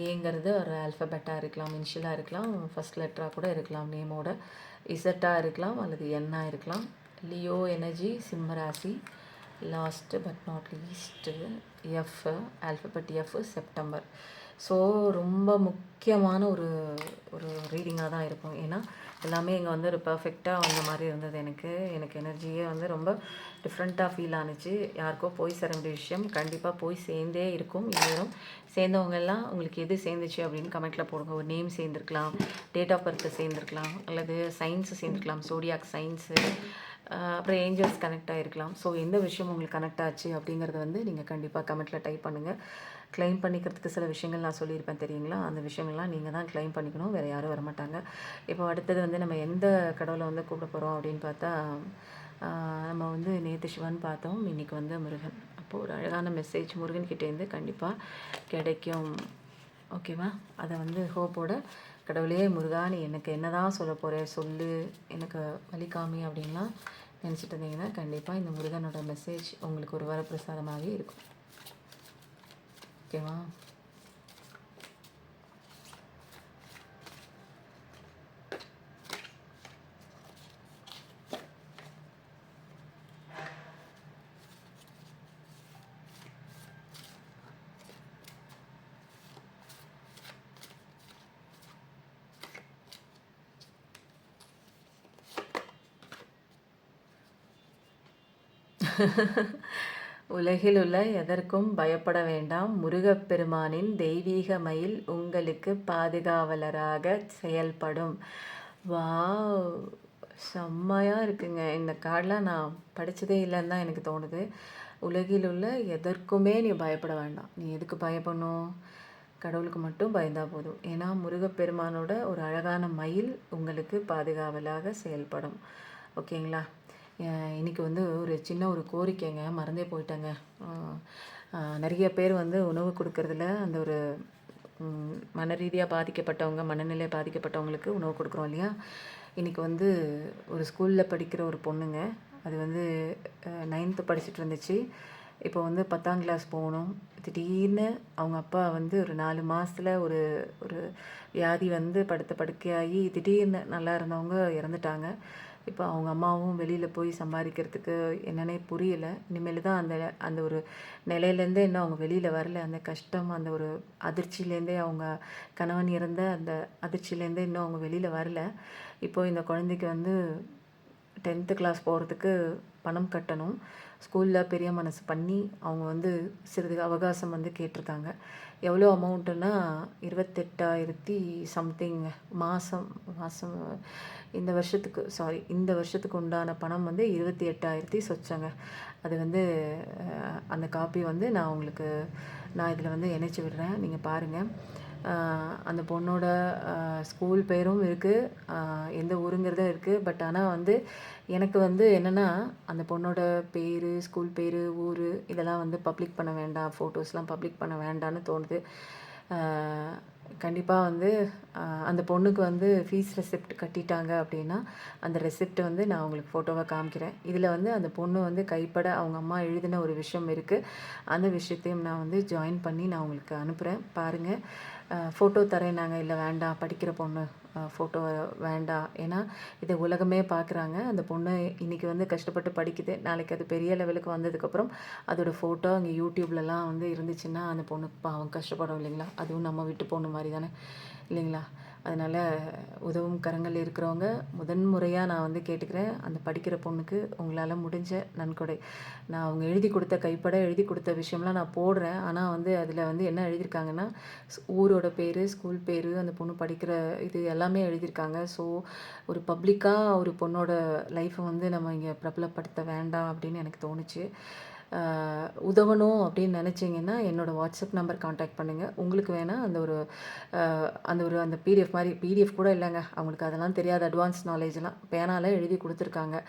ஏங்கிறது ஒரு ஆல்ஃபபெட்டாக இருக்கலாம், இனிஷியலாக இருக்கலாம், ஃபஸ்ட் லெட்டராக கூட இருக்கலாம், நேமோட இசட்டாக இருக்கலாம் அல்லது என்னாக இருக்கலாம். லியோ எனர்ஜி சிம்ம ராசி. Last but not least F, alphabet F, September. So ரொம்ப முக்கியமான ஒரு ஒரு ரீடிங்காக தான் இருக்கும். ஏன்னா எல்லாமே இங்கே வந்து ஒரு பர்ஃபெக்டாக வந்த மாதிரி இருந்தது. எனக்கு எனர்ஜியே வந்து ரொம்ப டிஃப்ரெண்ட்டாக ஃபீல் ஆணுச்சு. யாருக்கோ போய் சேர வேண்டிய விஷயம் கண்டிப்பாக போய் சேர்ந்தே இருக்கும். இந்நேரம் சேர்ந்தவங்க எல்லாம் உங்களுக்கு எது சேர்ந்துச்சு அப்படின்னு கமெண்ட்டில் போடுங்க. ஒரு நேம் சேர்ந்துருக்கலாம், டேட் ஆஃப் பர்த் சேர்ந்துருக்கலாம், அல்லது சயின்ஸு சேர்ந்துருக்கலாம், சோடியாக் சயின்ஸு, அப்புறம் ஏஞ்சல்ஸ் கனெக்ட் ஆகிருக்கலாம். ஸோ எந்த விஷயம் உங்களுக்கு கனெக்ட் ஆச்சு அப்படிங்கிறத வந்து நீங்கள் கண்டிப்பாக கமெண்ட்டில் டைப் பண்ணுங்கள். க்ளைம் பண்ணிக்கிறதுக்கு சில விஷயங்கள் நான் சொல்லியிருப்பேன் தெரியுங்களா? அந்த விஷயங்கள்லாம் நீங்கள் தான் க்ளைம் பண்ணிக்கணும், வேறு யாரும் வரமாட்டாங்க. இப்போ அடுத்தது வந்து நம்ம எந்த கடவுளை வந்து கூப்பிட போகிறோம் அப்படின்னு பார்த்தா, நம்ம வந்து நேற்று சிவன் பார்த்தோம், இன்றைக்கி வந்து முருகன். அப்போது ஒரு அழகான மெசேஜ் முருகன்கிட்டேருந்து கண்டிப்பாக கிடைக்கும். ஓகேவா? அதை வந்து ஹோப்போட கடவுளே முருகா நீ எனக்கு என்ன தான் சொல்ல போகிற சொல்லு, எனக்கு வலிக்காமி அப்படின்லாம் நினச்சிட்டு இருந்தீங்கன்னா கண்டிப்பாக இந்த முருகனோட மெசேஜ் உங்களுக்கு ஒரு வரப்பிரசாதமாகவே இருக்கும். ஓகேவா? உலகில் உள்ள எதற்கும் பயப்பட வேண்டாம். முருகப்பெருமானின் தெய்வீக மயில் உங்களுக்கு பாதுகாவலராக செயல்படும். வாவ்! செம்மையாக இருக்குங்க. இந்த கார்டெலாம் நான் படித்ததே இல்லைன்னு தான் எனக்கு தோணுது. உலகில் உள்ள எதற்குமே நீ பயப்பட வேண்டாம். நீ எதுக்கு பயப்படணும்? கடவுளுக்கு மட்டும் பயந்தால் போதும். ஏன்னா முருகப்பெருமானோட ஒரு அழகான மயில் உங்களுக்கு பாதுகாவலாக செயல்படும். ஓகேங்களா? இன்றைக்கி வந்து ஒரு சின்ன ஒரு கோரிக்கைங்க, மறந்தே போயிட்டேங்க. நிறைய பேர் வந்து உணவு கொடுக்கறதுல அந்த ஒரு மன ரீதியாக பாதிக்கப்பட்டவங்க, மனநிலை பாதிக்கப்பட்டவங்களுக்கு உணவு கொடுக்குறோம் இல்லையா? இன்றைக்கி வந்து ஒரு ஸ்கூலில் படிக்கிற ஒரு பொண்ணுங்க, அது வந்து 9th படிச்சுட்டு இருந்துச்சு. இப்போ வந்து 10ஆம் கிளாஸ் போகணும். திடீர்னு அவங்க அப்பா வந்து ஒரு 4 மாதத்தில் ஒரு ஒரு வியாதி வந்து படுத்த படுக்கையாகி திடீர்னு நல்லா இருந்தவங்க இறந்துட்டாங்க. இப்போ அவங்க அம்மாவும் வெளியில் போய் சம்பாதிக்கிறதுக்கு என்னன்னே புரியலை. இனிமேல் தான் அந்த அந்த ஒரு நிலையிலேருந்தே இன்னும் அவங்க வெளியில் வரல. அந்த கஷ்டம், அந்த ஒரு அதிர்ச்சியிலேருந்தே அவங்க கணவன் இறந்த அந்த அதிர்ச்சியிலேருந்தே இன்னும் அவங்க வெளியில் வரல. இப்போது இந்த குழந்தைக்கு வந்து 10th கிளாஸ் போகிறதுக்கு பணம் கட்டணும். ஸ்கூலில் பெரிய மனசு பண்ணி அவங்க வந்து சிறிது அவகாசம் வந்து கேட்டிருக்காங்க. எவ்வளோ அமௌண்ட்டுன்னா 28,000 சம்திங் மாதம் இந்த வருஷத்துக்கு உண்டான பணம் வந்து 28,000 சொச்சங்க. அது வந்து அந்த காப்பி வந்து நான் இதில் வந்து இணைச்சி விடுறேன், நீங்கள் பாருங்கள். அந்த பொண்ணோட ஸ்கூல் பேரும் இருக்குது, எந்த ஊருங்கிறதும் இருக்குது. பட் ஆனால் வந்து எனக்கு வந்து என்னென்னா அந்த பொண்ணோட பேர், ஸ்கூல் பேர், ஊர் இதெல்லாம் வந்து பப்ளிக் பண்ண வேண்டாம், ஃபோட்டோஸ்லாம் பப்ளிக் பண்ண வேண்டாம்னு தோணுது. கண்டிப்பாக வந்து அந்த பொண்ணுக்கு வந்து ஃபீஸ் ரெசிப்ட் கட்டிட்டாங்க அப்படின்னா அந்த ரெசிப்ட் வந்து நான் உங்களுக்கு ஃபோட்டோவாக காமிக்கிறேன். இதில் வந்து அந்த பொண்ணு வந்து கைப்பட அவங்க அம்மா எழுதின ஒரு விஷயம் இருக்குது. அந்த விஷயத்தையும் நான் வந்து ஜாயின் பண்ணி நான் உங்களுக்கு அனுப்புகிறேன், பாருங்கள். ஃபோட்டோ தரேன் நாங்கள், இல்லை வேண்டாம், படிக்கிற பொண்ணு ஃபோட்டோ வேண்டாம். ஏன்னா இதை உலகமே பார்க்குறாங்க. அந்த பொண்ணு இன்றைக்கி வந்து கஷ்டப்பட்டு படிக்குது, நாளைக்கு அது பெரிய லெவலுக்கு வந்ததுக்கப்புறம் அதோட ஃபோட்டோ அங்கே யூடியூப்லலாம் வந்து இருந்துச்சுன்னா அந்த பொண்ணு பாவம் கஷ்டப்படும் இல்லைங்களா? அதுவும் நம்ம விட்டு பொண்ணு மாதிரி தானே இல்லைங்களா? அதனால் உதவும் கரங்கள் இருக்கிறவங்க முதன்முறையாக நான் வந்து கேட்டுக்கிறேன், அந்த படிக்கிற பொண்ணுக்கு உங்களால் முடிஞ்ச நன்கொடை. நான் அவங்க எழுதி கொடுத்த கைப்பட எழுதி கொடுத்த விஷயம்லாம் நான் போடுறேன். ஆனால் வந்து அதில் வந்து என்ன எழுதியிருக்காங்கன்னா ஊரோட பேர், ஸ்கூல் பேர், அந்த பொண்ணு படிக்கிற இது எல்லாமே எழுதியிருக்காங்க. ஸோ ஒரு பப்ளிக்காக ஒரு பொண்ணோட லைஃப்பை வந்து நம்ம இங்கே பிரபலப்படுத்த வேண்டாம் அப்படின்னு எனக்கு தோணுச்சு. உதவணும் அப்படின்னு நினச்சிங்கன்னா என்னோடய வாட்ஸ்அப் நம்பர் கான்டாக்ட் பண்ணுங்கள். உங்களுக்கு வேணால் அந்த பிடிஎஃப் மாதிரி பிடிஎஃப் கூட இல்லைங்க, அவங்களுக்கு அதெல்லாம் தெரியாது. அட்வான்ஸ் நாலேஜ்லாம் பேனால எழுதி கொடுத்துருக்காங்க.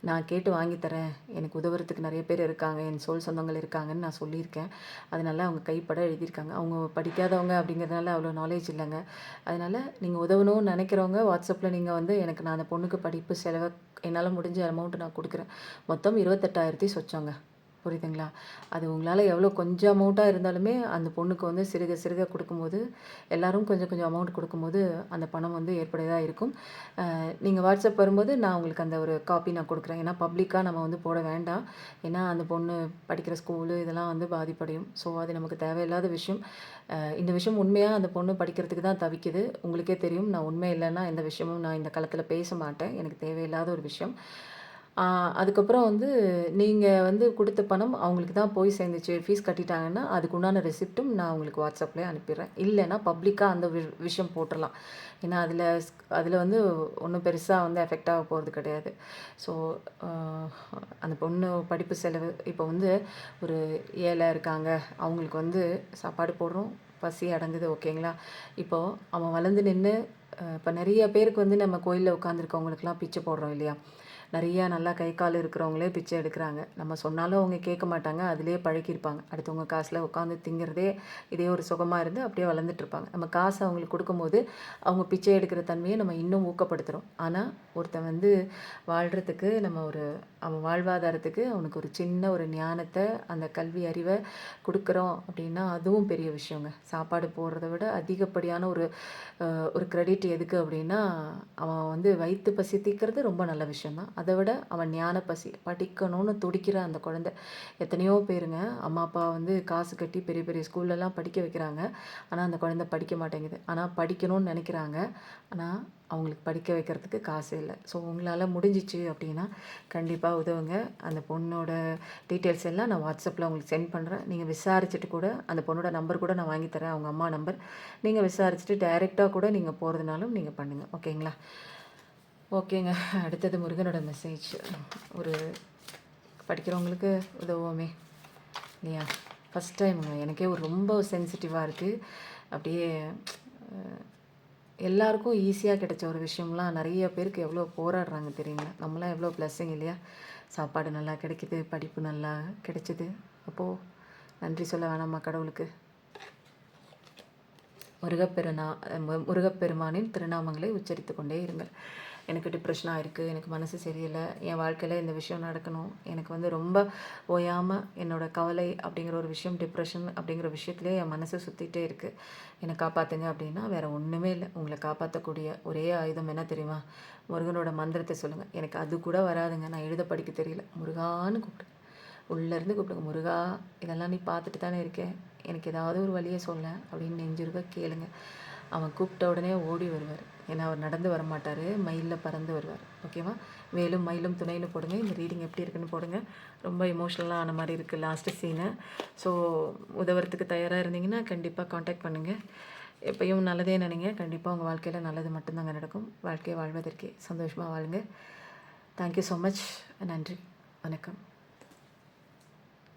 நான் கேட்டு வாங்கி தரேன், எனக்கு உதவுறதுக்கு நிறைய பேர் இருக்காங்க, என் சொந்தங்கள் இருக்காங்கன்னு நான் சொல்லியிருக்கேன். அதனால அவங்க கைப்பட எழுதியிருக்காங்க. அவங்க படிக்காதவங்க அப்படிங்கிறதுனால அவ்வளோ நாலேஜ் இல்லைங்க. அதனால் நீங்கள் உதவணும்னு நினைக்கிறவங்க வாட்ஸ்அப்பில் நீங்கள் வந்து எனக்கு நான் அந்த பொண்ணுக்கு படிப்பு செலவை என்னால் முடிஞ்ச அமௌண்ட்டு நான் கொடுக்குறேன். மொத்தம் 28,000 சொச்சோங்க. புரியுதுங்களா? அது உங்களால் எவ்வளோ கொஞ்சம் அமௌண்ட்டாக இருந்தாலுமே அந்த பொண்ணுக்கு வந்து சிறுக சிறுக கொடுக்கும்போது, எல்லோரும் கொஞ்சம் கொஞ்சம் அமௌண்ட் கொடுக்கும்போது அந்த பணம் வந்து ஏற்புடையதாக இருக்கும். நீங்கள் வாட்ஸ்அப் வரும்போது நான் உங்களுக்கு அந்த ஒரு காப்பி நான் கொடுக்குறேன். ஏன்னா பப்ளிக்காக நம்ம வந்து போட வேண்டாம். ஏன்னா அந்த பொண்ணு படிக்கிற ஸ்கூலு இதெல்லாம் வந்து பாதிப்படையும். ஸோ அது நமக்கு தேவையில்லாத விஷயம். இந்த விஷயம் உண்மையாக அந்த பொண்ணு படிக்கிறதுக்கு தான் தவிக்குது. உங்களுக்கே தெரியும், நான் உண்மை இல்லைன்னா எந்த விஷயமும் நான் இந்த களத்தில் பேச மாட்டேன். எனக்கு தேவையில்லாத ஒரு விஷயம். அதுக்கப்புறம் வந்து நீங்கள் வந்து கொடுத்த பணம் அவங்களுக்கு தான் போய் சேர்ந்துச்சு, ஃபீஸ் கட்டிட்டாங்கன்னா அதுக்குண்டான ரெசிப்ட்டும் நான் உங்களுக்கு வாட்ஸ்அப்லேயே அனுப்பிடுறேன். இல்லைன்னா பப்ளிக்காக அந்த விஷயம் போட்டுடலாம். ஏன்னா அதில் வந்து ஒன்றும் பெருசாக வந்து எஃபெக்ட் ஆக போகிறது கிடையாது. ஸோ அந்த பொண்ணு படிப்பு செலவு இப்போ வந்து ஒரு ஏழை இருக்காங்க, அவங்களுக்கு வந்து சாப்பாடு போடுறோம், பசி அடங்குது, ஓகேங்களா? இப்போது அவன் வளர்ந்து நின்று இப்போ நிறைய பேருக்கு வந்து நம்ம கோயிலில் உட்காந்துருக்கவங்களுக்குலாம் பிச்சை போடுறோம் இல்லையா? நிறையா நல்லா கை கால் இருக்கிறவங்களே பிச்சை எடுக்கிறாங்க. நம்ம சொன்னாலும் அவங்க கேட்க மாட்டாங்க. அதிலே பழக்கியிருப்பாங்க. அடுத்தவங்க காசில் உட்காந்து திங்கிறதே இதே ஒரு சுகமாக இருந்து அப்படியே வளர்ந்துட்டுருப்பாங்க. நம்ம காசு அவங்களுக்கு கொடுக்கும்போது அவங்க பிச்சை எடுக்கிற தன்மையை நம்ம இன்னும் ஊக்கப்படுத்துகிறோம். ஆனால் ஒருத்தன் வந்து வாழ்கிறதுக்கு அவன் வாழ்வாதாரத்துக்கு அவனுக்கு ஒரு சின்ன ஒரு ஞானத்தை, அந்த கல்வி அறிவை கொடுக்குறோம் அப்படின்னா அதுவும் பெரிய விஷயங்க. சாப்பாடு போடுறத விட அதிகப்படியான ஒரு கிரெடிட் எதுக்கு அப்படின்னா, அவன் வந்து வயிற்று பசி தீர்க்கிறது ரொம்ப நல்ல விஷயந்தான். அதை விட அவன் ஞான பசி படிக்கணும்னு துடிக்கிற அந்த குழந்தை. எத்தனையோ பேருங்க அம்மா அப்பா வந்து காசு கட்டி பெரிய பெரிய ஸ்கூல்லலாம் படிக்க வைக்கிறாங்க. ஆனால் அந்த குழந்தை படிக்க மாட்டேங்குது. ஆனால் படிக்கணும்னு நினைக்கிறாங்க. ஆனால் அவங்களுக்கு படிக்க வைக்கிறதுக்கு காசு இல்லை. ஸோ உங்களால் முடிஞ்சிச்சு அப்படின்னா கண்டிப்பாக உதவுங்க. அந்த பொண்ணோட டீட்டெயில்ஸ் எல்லாம் நான் வாட்ஸ்அப்பில் உங்களுக்கு சென்ட் பண்ணுறேன். நீங்கள் விசாரிச்சுட்டு கூட அந்த பொண்ணோட நம்பர் கூட நான் வாங்கி தரேன், அவங்க அம்மா நம்பர். நீங்கள் விசாரிச்சுட்டு டைரெக்டாக கூட நீங்கள் போகிறதுனாலும் நீங்கள் பண்ணுங்கள், ஓகேங்களா? ஓகேங்க. அடுத்தது முருகனோட மெசேஜ். ஒரு படிக்கிறவங்களுக்கு உதவுவோமே இல்லையா? ஃபஸ்ட் டைமுங்க எனக்கே ரொம்ப சென்சிட்டிவாக இருக்குது. அப்படியே எல்லாருக்கும் ஈஸியாக கிடைச்ச ஒரு விஷயம்லாம் நிறைய பேருக்கு எவ்வளோ போராடுறாங்க தெரியுங்களா? நம்மளாம் எவ்வளோ ப்ளஸ்ஸிங் இல்லையா? சாப்பாடு நல்லா கிடைக்கிது, படிப்பு நல்லா கிடைச்சிது. அப்போது நன்றி சொல்ல வேணாமா கடவுளுக்கு? முருகப்பெருமானின் திருநாமங்களை உச்சரித்து கொண்டே இருங்கள். எனக்கு டிப்ரெஷனாக இருக்குது, எனக்கு மனசு சரியில்லை, என் வாழ்க்கையில் இந்த விஷயம் நடக்கணும், எனக்கு வந்து ரொம்ப ஓயாமல் என்னோடய கவலை அப்படிங்கிற ஒரு விஷயம், டிப்ரெஷன் அப்படிங்கிற விஷயத்துலேயே என் மனசு சுற்றிட்டே இருக்குது, என்னை காப்பாற்றுங்க அப்படின்னா வேறு ஒன்றுமே இல்லை. உங்களை காப்பாற்றக்கூடிய ஒரே ஆயுதம் என்ன தெரியுமா? முருகனோட மந்திரத்தை சொல்லுங்கள். எனக்கு அது கூட வராதுங்க, நான் எழுத படிக்க தெரியல. முருகான்னு கூப்பிடுங்க, உள்ளேருந்து கூப்பிடுங்க. முருகா, இதெல்லாம் நீ பார்த்துட்டு தானே இருக்கேன், எனக்கு ஏதாவது ஒரு வழியை சொல்ல அப்படின்னு நெஞ்சுருக கேளுங்க. அவன் கூப்பிட்ட உடனே ஓடி வருவார். ஏன்னா அவர் நடந்து வரமாட்டார், மயிலில் பறந்து வருவார். ஓகேவா? வேலும் மயிலும் துணைன்னு போடுங்க. இந்த ரீடிங் எப்படி இருக்குன்னு போடுங்க. ரொம்ப எமோஷ்னலாக ஆன மாதிரி இருக்குது லாஸ்ட்டு சீனு. ஸோ உதவுறதுக்கு தயாராக இருந்தீங்கன்னா கண்டிப்பாக காண்டாக்ட் பண்ணுங்கள். எப்பயும் நல்லதே நினைங்க. கண்டிப்பாக உங்கள் வாழ்க்கையில் நல்லது மட்டும்தாங்க நடக்கும். வாழ்க்கையை வாழ்வதற்கே சந்தோஷமாக வாழுங்க. Thank you so much. நன்றி, வணக்கம்.